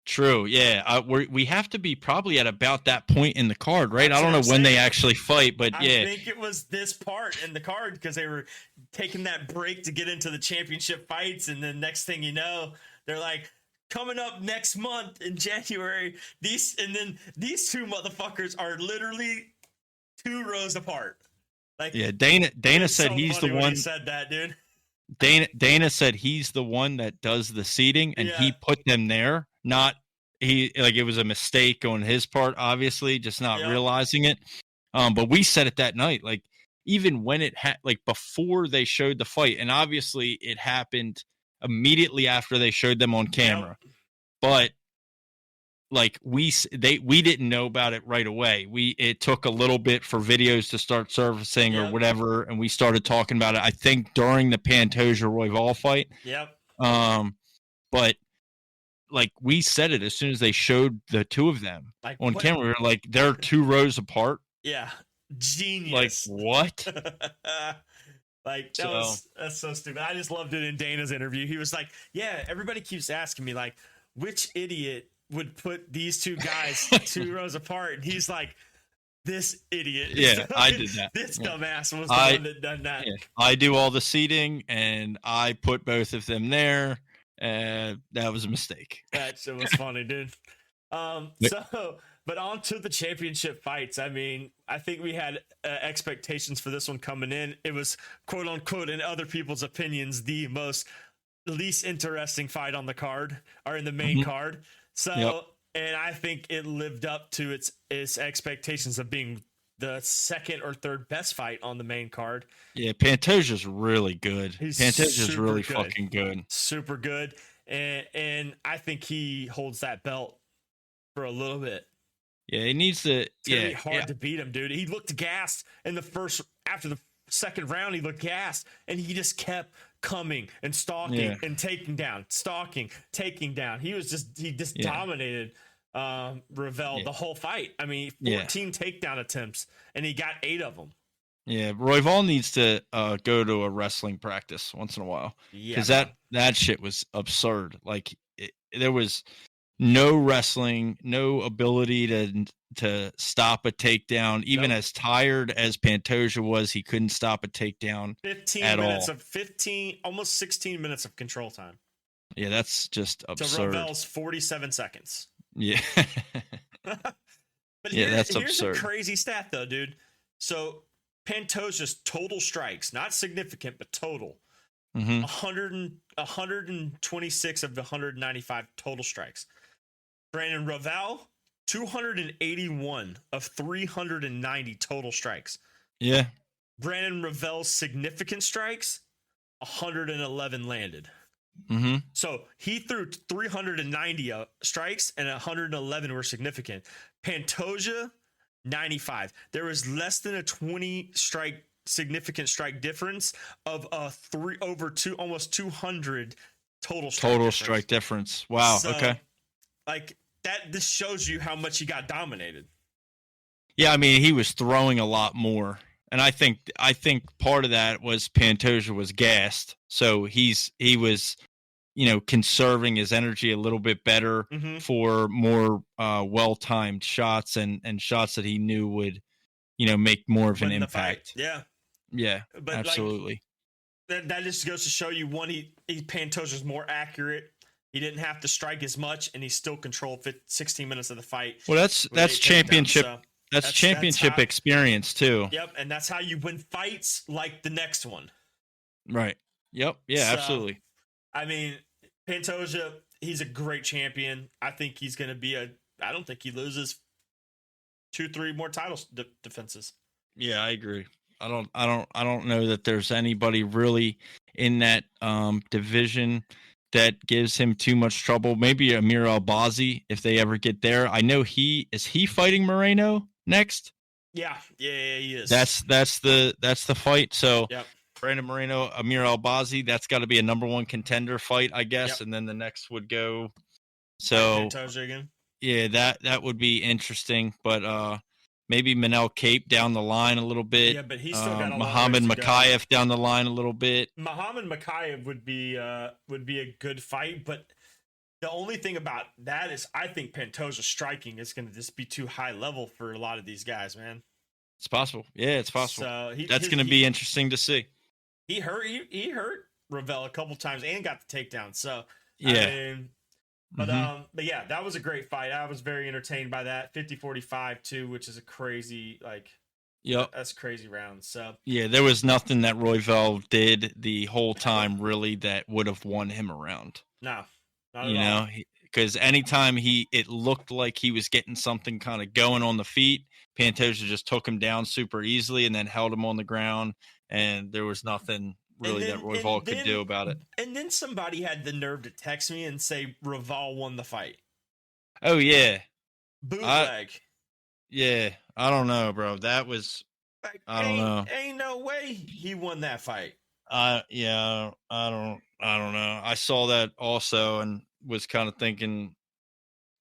True. Yeah. We have to be probably at about that point in the card, right? I don't know when they actually fight, but I think it was this part in the card because they were taking that break to get into the championship fights. And then next thing you know, they're like, coming up next month in January, these two motherfuckers are literally 2 rows apart. Like, yeah, Dana said he's the one. He said that, dude. Dana said he's the one that does the seating, and he put them there. Not it was a mistake on his part, obviously, just not realizing it. But we said it that night, like even when it before they showed the fight, and obviously it happened immediately after they showed them on camera. Yep. But we didn't know about it right away. It took a little bit for videos to start surfacing or whatever, and we started talking about it, I think, during the Pantoja Royval fight. Yep. But we said it as soon as they showed the two of them on camera. We were like, they're 2 rows apart. Yeah. Genius. What? That's so stupid. I just loved it in Dana's interview. He was like, yeah, everybody keeps asking me, like, which idiot would put these 2 guys 2 rows apart? And he's like, this idiot. Yeah, I did that. This dumbass was the one that done that. Yeah. I do all the seating, and I put both of them there. That was a mistake. That shit was funny, dude. But on to the championship fights. I mean, I think we had expectations for this one coming in. It was, quote unquote, in other people's opinions, the least interesting fight on the card, or in the main card. So, and I think it lived up to its expectations of being the second or third best fight on the main card. Yeah, Pantoja's really good. Pantoja's really fucking good. Super good. And I think he holds that belt for a little bit. Yeah, he needs to. It's gonna be hard to beat him, dude. He looked gassed after the second round. He looked gassed, and he just kept coming and stalking and taking down, stalking, taking down. He just dominated Ravel the whole fight. I mean, 14 takedown attempts, and he got 8 of them. Yeah, Royval needs to go to a wrestling practice once in a while, because that shit was absurd. Like there was no wrestling, no ability to stop a takedown. Even as tired as Pantoja was, he couldn't stop a takedown. 15, almost 16 minutes of control time. Yeah, that's just absurd. To Ravel's 47 seconds. Yeah. But that's absurd. Here's a crazy stat, though, dude. So Pantoja's total strikes, not significant, but total. 126 of the 195 total strikes. Brandon Ravel, 281 of 390 total strikes. Yeah. Brandon Ravel's significant strikes, 111 landed. So he threw 390 strikes and 111 were significant. Pantoja, 95. There was less than a 20 strike significant strike difference of almost 200 total strike difference. Wow. So, okay. Like that, this shows you how much he got dominated. Yeah, I mean, he was throwing a lot more. And I think part of that was Pantoja was gassed. So he was, conserving his energy a little bit better for more well-timed shots and shots that he knew would, make more of an impact. Yeah. Yeah, but absolutely. That just goes to show you, one, Pantoja's more accurate. He didn't have to strike as much, and he still controlled 16 minutes of the fight. Well, that's championship. That's championship experience too. Yep, and that's how you win fights like the next one. Right. Yep. Yeah, absolutely. I mean, Pantoja, he's a great champion. I think he's going to be I don't think he loses 2-3 more title defenses. Yeah, I agree. I don't know that there's anybody really in that division that gives him too much trouble. Maybe Amir Albazi, if they ever get there. I know he fighting Moreno next. Yeah, he is. That's the fight. So yep. Brandon Moreno, Amir Albazi, that's got to be a number one contender fight, I guess. Yep. And then the next would go. So again. Yeah, that would be interesting. But maybe Manel Cape down the line a little bit. Yeah, but he's still got a Muhammad Makayev down the line a little bit. Muhammad Makayev would be a good fight, but the only thing about that is I think Pantoja's striking is going to just be too high level for a lot of these guys, man. It's possible. Yeah, it's possible. So that's going to be interesting to see. He hurt Ravel a couple times and got the takedown. So yeah. I mean, but yeah, that was a great fight. I was very entertained by that. 50-45 too, which is a crazy Yep. That's a crazy round. So yeah, there was nothing that Royval did the whole time really that would have won him around. No, not at all. Because anytime it looked like he was getting something kind of going on the feet, Pantoja just took him down super easily and then held him on the ground, and there was nothing really that Royval could do about it. And then somebody had the nerve to text me and say Royval won the fight. Oh yeah, bootleg. Yeah, I don't know, bro. That was I don't know. Ain't no way he won that fight. Yeah, I don't know. I saw that also and was kind of thinking,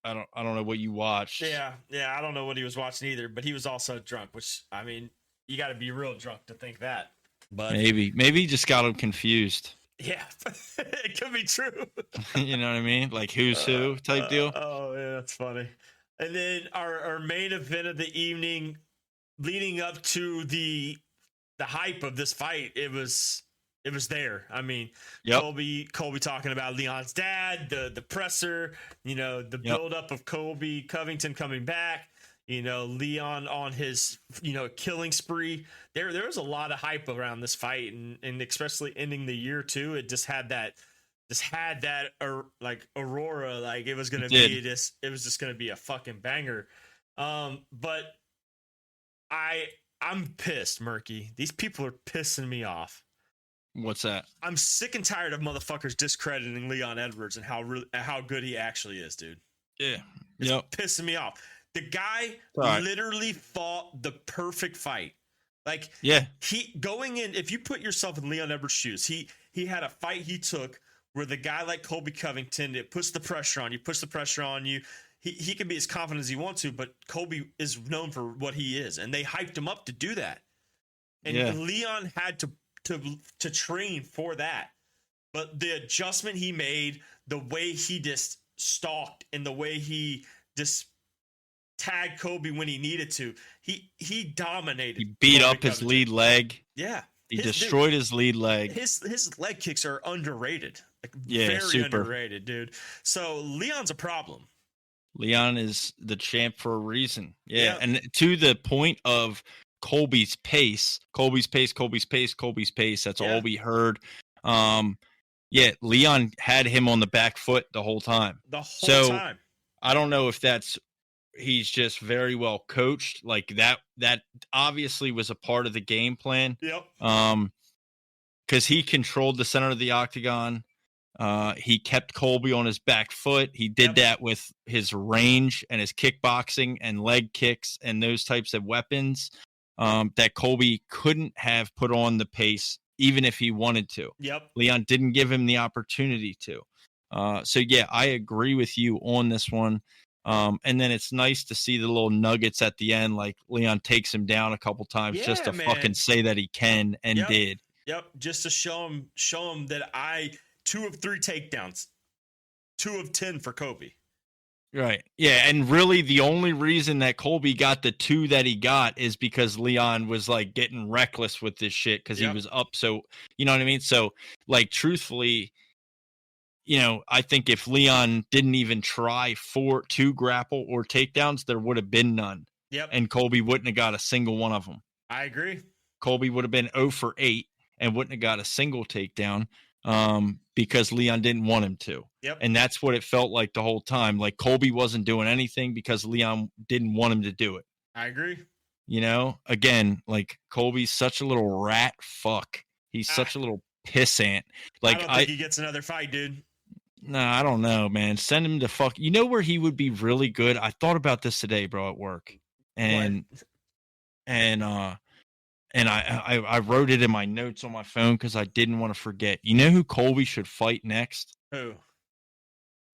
I don't know what you watched. Yeah, I don't know what he was watching either, but he was also drunk, which, I mean, you got to be real drunk to think that. But maybe he just got him confused. Yeah, it could be true. You know what I mean? Like who's who type deal. Oh, yeah, that's funny. And then our main event of the evening, leading up to the hype of this fight, it was there. I mean, yep. Colby talking about Leon's dad, the presser, the buildup of Colby Covington coming back, Leon on his, killing spree. There was a lot of hype around this fight, and especially ending the year too. It just had that like aurora, like it was going to be this. It was just going to be a fucking banger. But I'm pissed, Murky. These people are pissing me off. What's that? I'm sick and tired of motherfuckers discrediting Leon Edwards and how good he actually is, dude. Yeah. It's pissing me off. The guy literally fought the perfect fight. Like, yeah. He going in, if you put yourself in Leon Edwards' shoes, he had a fight he took where the guy like Colby Covington, it puts the pressure on you, He can be as confident as he wants to, but Colby is known for what he is, and they hyped him up to do that. And Leon had to train for that. But the adjustment he made, the way he just stalked and the way he just tagged Colby when he needed to, he dominated. He beat Colby up Covington. his lead leg. Yeah. He destroyed his lead leg. His leg kicks are underrated. Like, very super underrated, dude. So Leon's a problem. Leon is the champ for a reason. Yeah. And to the point of Colby's pace. That's all we heard. Leon had him on the back foot the whole time. The whole time. I don't know if he's just very well coached. Like that obviously was a part of the game plan. Yep. Because he controlled the center of the octagon. He kept Colby on his back foot. He did that with his range and his kickboxing and leg kicks and those types of weapons. that Colby couldn't have put on the pace even if he wanted to. Yep. Leon didn't give him the opportunity to. So yeah, I agree with you on this one. And then it's nice to see the little nuggets at the end, like Leon takes him down a couple times just to fucking say that he can and did. Yep, just to show him that 2 of 3 takedowns, 2 of 10 for Kobe. Right. Yeah, and really the only reason that Colby got the 2 that he got is because Leon was like getting reckless with this shit because he was up. So, you know what I mean? So, like, truthfully, you know, I think if Leon didn't even try 2 grapple or takedowns, there would have been none. Yep. And Colby wouldn't have got a single one of them. I agree. Colby would have been 0 for 8 and wouldn't have got a single takedown because Leon didn't want him to. Yep. And that's what it felt like the whole time. Like Colby wasn't doing anything because Leon didn't want him to do it. I agree. You know, again, like Colby's such a little rat fuck. He's such a little pissant. Like I don't think he gets another fight, dude. Nah, I don't know, man. Send him to fuck. You know where he would be really good? I thought about this today, bro, at work. And I wrote it in my notes on my phone because I didn't want to forget. You know who Colby should fight next? Who?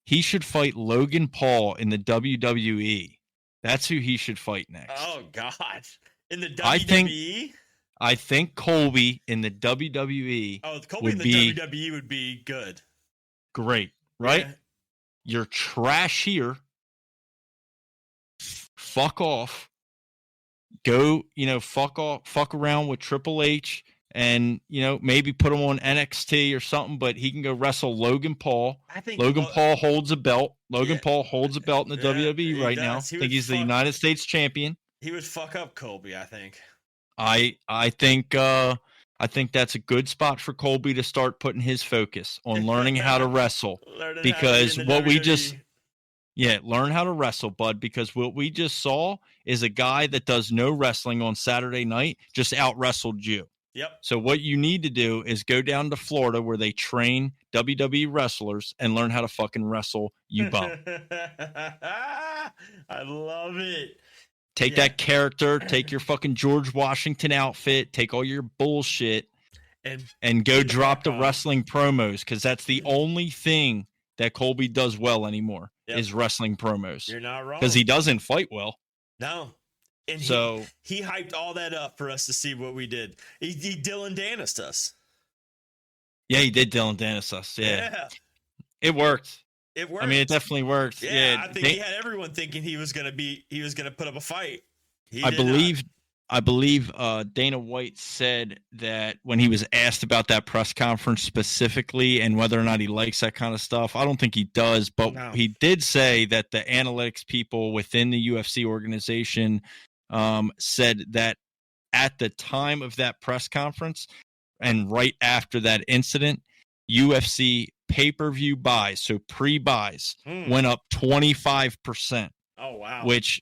He should fight Logan Paul in the WWE. That's who he should fight next. Oh God. In the WWE? I think Colby in the WWE. Oh, Colby in the WWE would be good. Great, right? Yeah. You're trash here. Fuck off. Go, you know, fuck around with Triple H and, you know, maybe put him on NXT or something, but he can go wrestle Logan Paul. I think Logan Paul holds a belt. Logan Paul holds a belt in the WWE right now. I think he's the United States champion. He would fuck up Colby, I think. I think that's a good spot for Colby to start putting his focus on learning how to wrestle. Because what we just learn how to wrestle, bud, because what we just saw is a guy that does no wrestling on Saturday night just out wrestled you. Yep. So what you need to do is go down to Florida where they train WWE wrestlers and learn how to fucking wrestle, you bum. I love it. Take that character, take your fucking George Washington outfit, take all your bullshit, and go drop the wrestling promos, because that's the only thing that Colby does well anymore is wrestling promos. You're not wrong. Because he doesn't fight well. No. And so he hyped all that up for us to see what we did. He Dylan Danis'd us. Yeah, he did Dylan Danis us. Yeah. It worked. It worked. I mean, it definitely worked. Yeah, I think he had everyone thinking he was gonna put up a fight. I believe Dana White said that when he was asked about that press conference specifically and whether or not he likes that kind of stuff. I don't think he does, but he did say that the analytics people within the UFC organization said that at the time of that press conference and right after that incident, UFC pay-per-view buys, so pre-buys, went up 25%. Oh, wow. Which,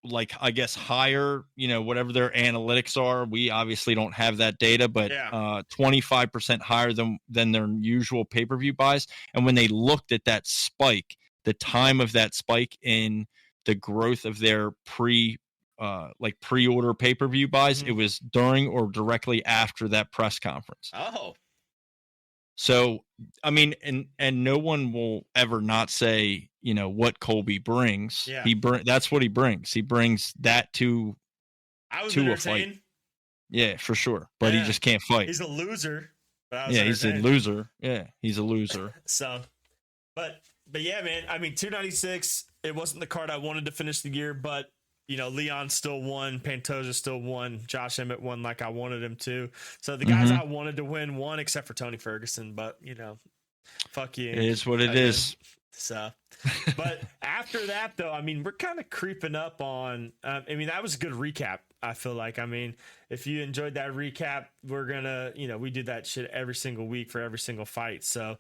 like, I guess higher, you know, whatever their analytics are. We obviously don't have that data, but 25% higher than their usual pay-per-view buys. And when they looked at that spike, the time of that spike in the growth of their pre-order pay-per-view buys, it was during or directly after that press conference. Oh. So, I mean, and no one will ever not say, you know, what Colby brings. Yeah. That's what he brings. He brings that to a fight. Yeah, for sure. But he just can't fight. He's a loser. He's a loser. Yeah, he's a loser. So, but yeah, man. I mean, 296. It wasn't the card I wanted to finish the year, but you know, Leon still won. Pantoja still won. Josh Emmett won like I wanted him to. So the guys I wanted to win won, except for Tony Ferguson. But, you know, fuck you. It is what it is. So, but after that, though, I mean, we're kind of creeping up on. I mean, that was a good recap. I feel like. I mean, if you enjoyed that recap, we're gonna, you know, we do that shit every single week for every single fight. So,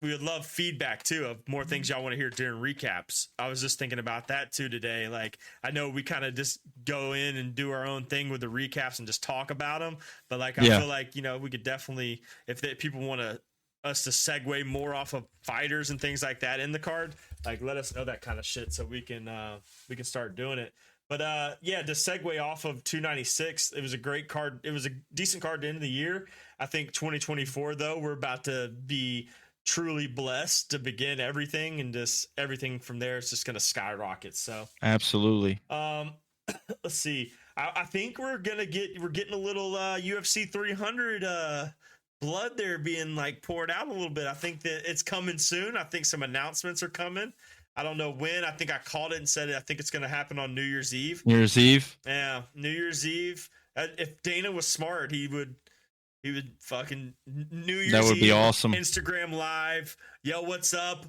we would love feedback too of more things y'all want to hear during recaps. I was just thinking about that too today. Like, I know we kind of just go in and do our own thing with the recaps and just talk about them. But like, I feel like, you know, we could definitely, if people want us to segue more off of fighters and things like that in the card, like let us know that kind of shit so we can start doing it. But yeah, to segue off of 296, it was a great card. It was a decent card at the end of the year. I think 2024 though, we're about to be truly blessed to begin everything, and just everything from there is just going to skyrocket. So absolutely. Let's see. I think we're getting a little UFC 300 blood there being like poured out a little bit. I think that it's coming soon. I think some announcements are coming. I don't know when. I think I called it and said I think it's going to happen on New Year's Eve. New Year's Eve? Yeah, New Year's Eve. If Dana was smart, he would fucking New Year's Eve. That would be awesome. Instagram Live. Yo, what's up?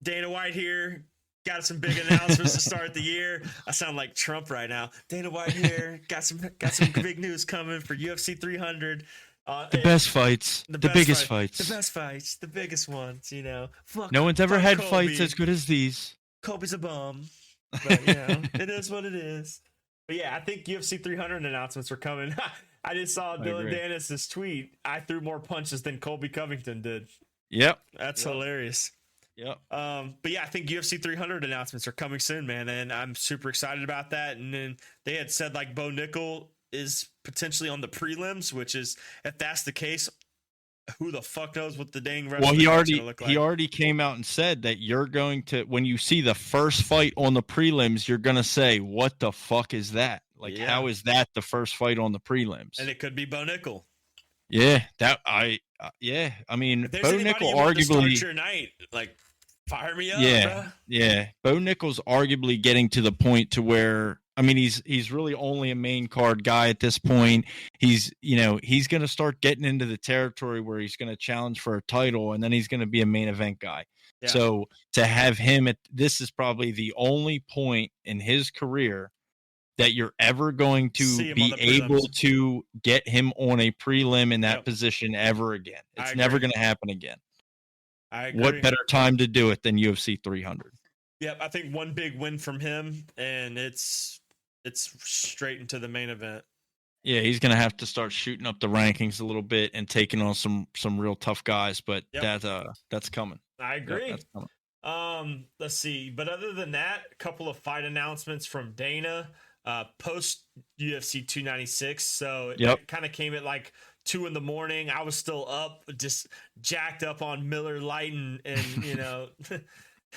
Dana White here. Got some big announcements to start the year. I sound like Trump right now. Dana White here. Got some big news coming for UFC 300. The best fights, the biggest fights, the best fights, the biggest ones. You know, no one's ever had Kobe. Fights as good as these. Kobe's a bum, but you know, it is what it is. But yeah, I think UFC 300 announcements are coming. I just saw Dylan Dennis's tweet. I threw more punches than Colby Covington did. Yep, that's hilarious. Yep. But yeah, I think UFC 300 announcements are coming soon, man, and I'm super excited about that. And then they had said like Bo Nickel is potentially on the prelims, which is, if that's the case, who the fuck knows what the dang rest of the fight's gonna look like. He already came out and said that you're going to, when you see the first fight on the prelims, you're going to say, what the fuck is that? Like, how is that the first fight on the prelims? And it could be Bo Nickel. Yeah, I mean, Bo Nickel arguably start your night, like, fire me up. Yeah, bro. Yeah. Bo Nickel's arguably getting to the point to where, I mean, he's really only a main card guy at this point. He's going to start getting into the territory where he's going to challenge for a title, and then he's going to be a main event guy. Yeah. So to have him this is probably the only point in his career that you're ever going to be able to get him on a prelim in that position ever again. It's never going to happen again. I agree. What better time to do it than UFC 300? Yep, I think one big win from him, and it's straight into the main event. Yeah, he's going to have to start shooting up the rankings a little bit and taking on some real tough guys, but that's coming. I agree. That's coming. Let's see. But other than that, a couple of fight announcements from Dana post UFC 296. So it kind of came at like 2 a.m. I was still up, just jacked up on Miller Lite and you know,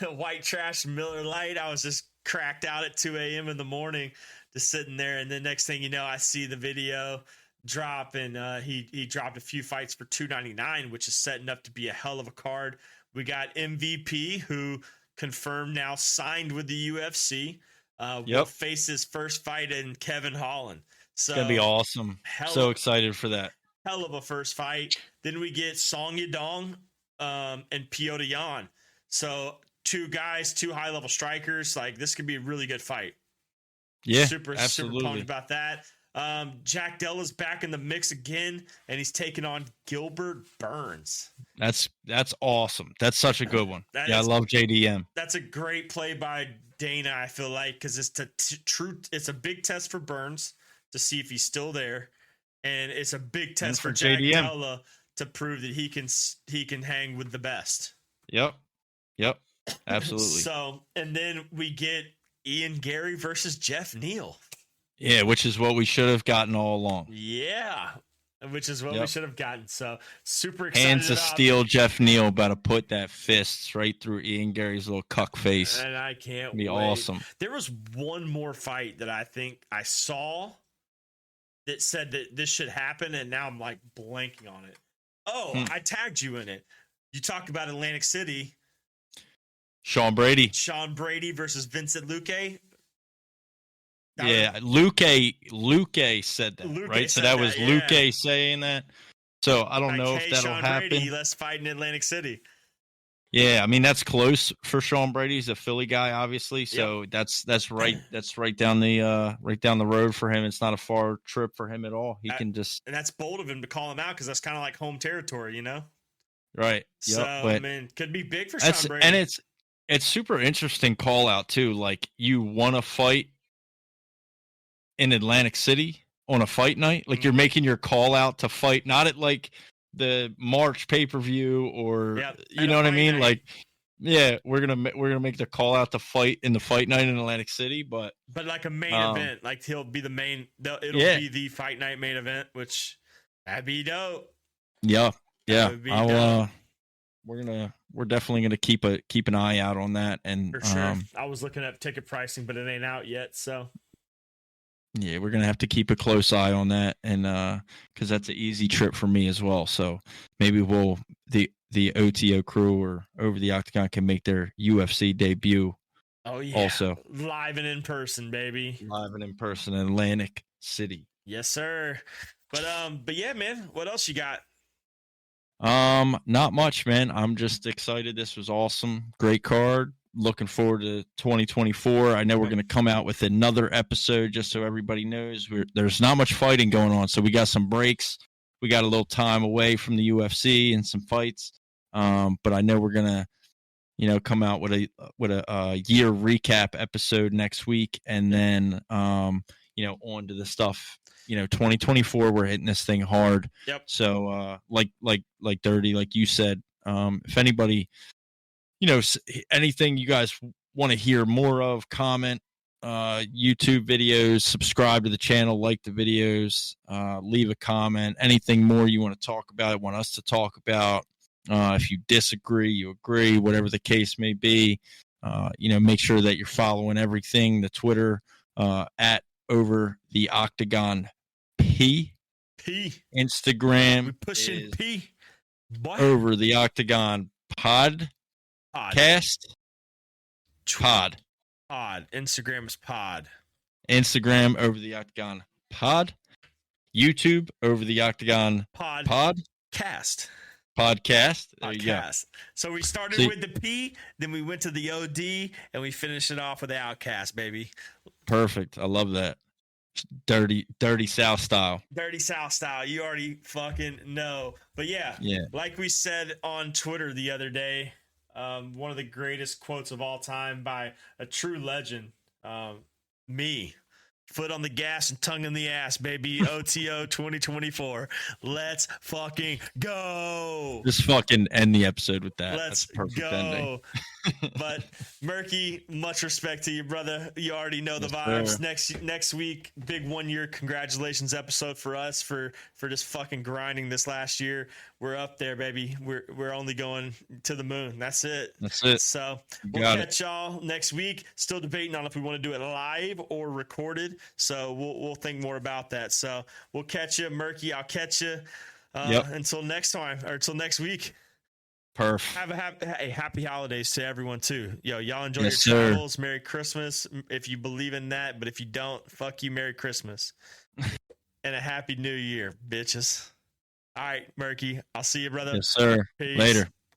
white trash Miller Lite. I was just cracked out at 2 a.m. in the morning, just sitting there. And the next thing you know, I see the video drop, and he dropped a few fights for 299, which is setting up to be a hell of a card. We got MVP, who confirmed now signed with the UFC. Will face his first fight in Kevin Holland. So it's gonna be awesome. So excited for that. Hell of a first fight. Then we get Song Yadong and Piotr Yan. So 2 guys, 2 high-level strikers. Like, this could be a really good fight. Yeah, super pumped about that. Jack Della's back in the mix again, and he's taking on Gilbert Burns. That's awesome. That's such a good one. I love JDM. That's a great play by Dana, I feel like, because it's a big test for Burns to see if he's still there, and it's a big test for Jack Della to prove that he can hang with the best. Yep, absolutely. So, and then we get Ian Gary versus Jeff Neal. Yeah, which is what we should have gotten all along. Yeah, which is what we should have gotten. So super excited. Hands of steel, Jeff Neal about to put that fist right through Ian Gary's little cuck face. And I can't wait. Awesome. There was one more fight that I think I saw that said that this should happen, and now I'm like blanking on it. Oh, I tagged you in it. You talked about Atlantic City. Sean Brady versus Vincent Luque. Luque said that, right? So that was Luque saying that. So I don't know if that'll Sean happen. Brady, let's fight in Atlantic City. Yeah, I mean that's close for Sean Brady. He's a Philly guy, obviously. So that's right. That's right down the road for him. It's not a far trip for him at all. He can just, and that's bold of him to call him out because that's kind of like home territory, you know? Right. So I mean, could be big for Sean Brady. And it's super interesting call out too. Like, you want to fight in Atlantic City on a fight night, like you're making your call out to fight, not at like the March pay-per-view or you know what I mean? Night. Like Yeah, we're gonna make the call out to fight in the fight night in Atlantic City, but like a main event, like he'll be the main. It'll be the fight night main event, which that'd be dope. Yeah. Dope. We're definitely gonna keep an eye out on that, and For sure. I was looking at ticket pricing, but it ain't out yet, so. Yeah, we're gonna have to keep a close eye on that, and because that's an easy trip for me as well. So maybe the OTO crew or Over the Octagon can make their UFC debut. Oh yeah, also live and in person, baby. Live and in person in Atlantic City. Yes, sir. But yeah, man. What else you got? Not much, man. I'm just excited. This was awesome. Great card. Looking forward to 2024. I know we're going to come out with another episode just so everybody knows there's not much fighting going on. So we got some breaks. We got a little time away from the UFC and some fights. But I know we're going to, come out with a year recap episode next week. And then, on to the stuff, 2024, we're hitting this thing hard. Yep. So, like Dirty, like you said, if anybody, anything you guys want to hear more of, comment, YouTube videos, subscribe to the channel, like the videos, leave a comment, anything more you want to talk about, want us to talk about. If you disagree, you agree, whatever the case may be, make sure that you're following everything, the Twitter, at Over the Octagon P. Instagram. We're pushing P. What? Over the Octagon Pod. Cast. Pod. Instagram is Pod. Instagram Over the Octagon Pod. YouTube Over the Octagon Cast. Podcast. There you go. So we started with the P, then we went to the OD, and we finished it off with the Outcast, baby. Perfect. I love that. Dirty South style. Dirty South style. You already fucking know. But yeah, like we said on Twitter the other day, one of the greatest quotes of all time by a true legend, me. Foot on the gas and tongue in the ass, baby. OTO 2024. Let's fucking go. Just fucking end the episode with that. Let's That's a perfect go. ending. But Murky, much respect to you, brother. You already know the vibes. Next week, big 1 year congratulations episode for us for just fucking grinding this last year. We're up there, baby. We're only going to the moon. That's it. So we'll catch y'all next week. Still debating on if we want to do it live or recorded. So we'll think more about that. So we'll catch you, Murky. I'll catch you until next time or until next week. Perf. Have a happy holidays to everyone too. Y'all enjoy your travels. Merry Christmas if you believe in that. But if you don't, fuck you. Merry Christmas and a happy New Year, bitches. All right, Murky. I'll see you, brother. Yes, sir. Peace. Later.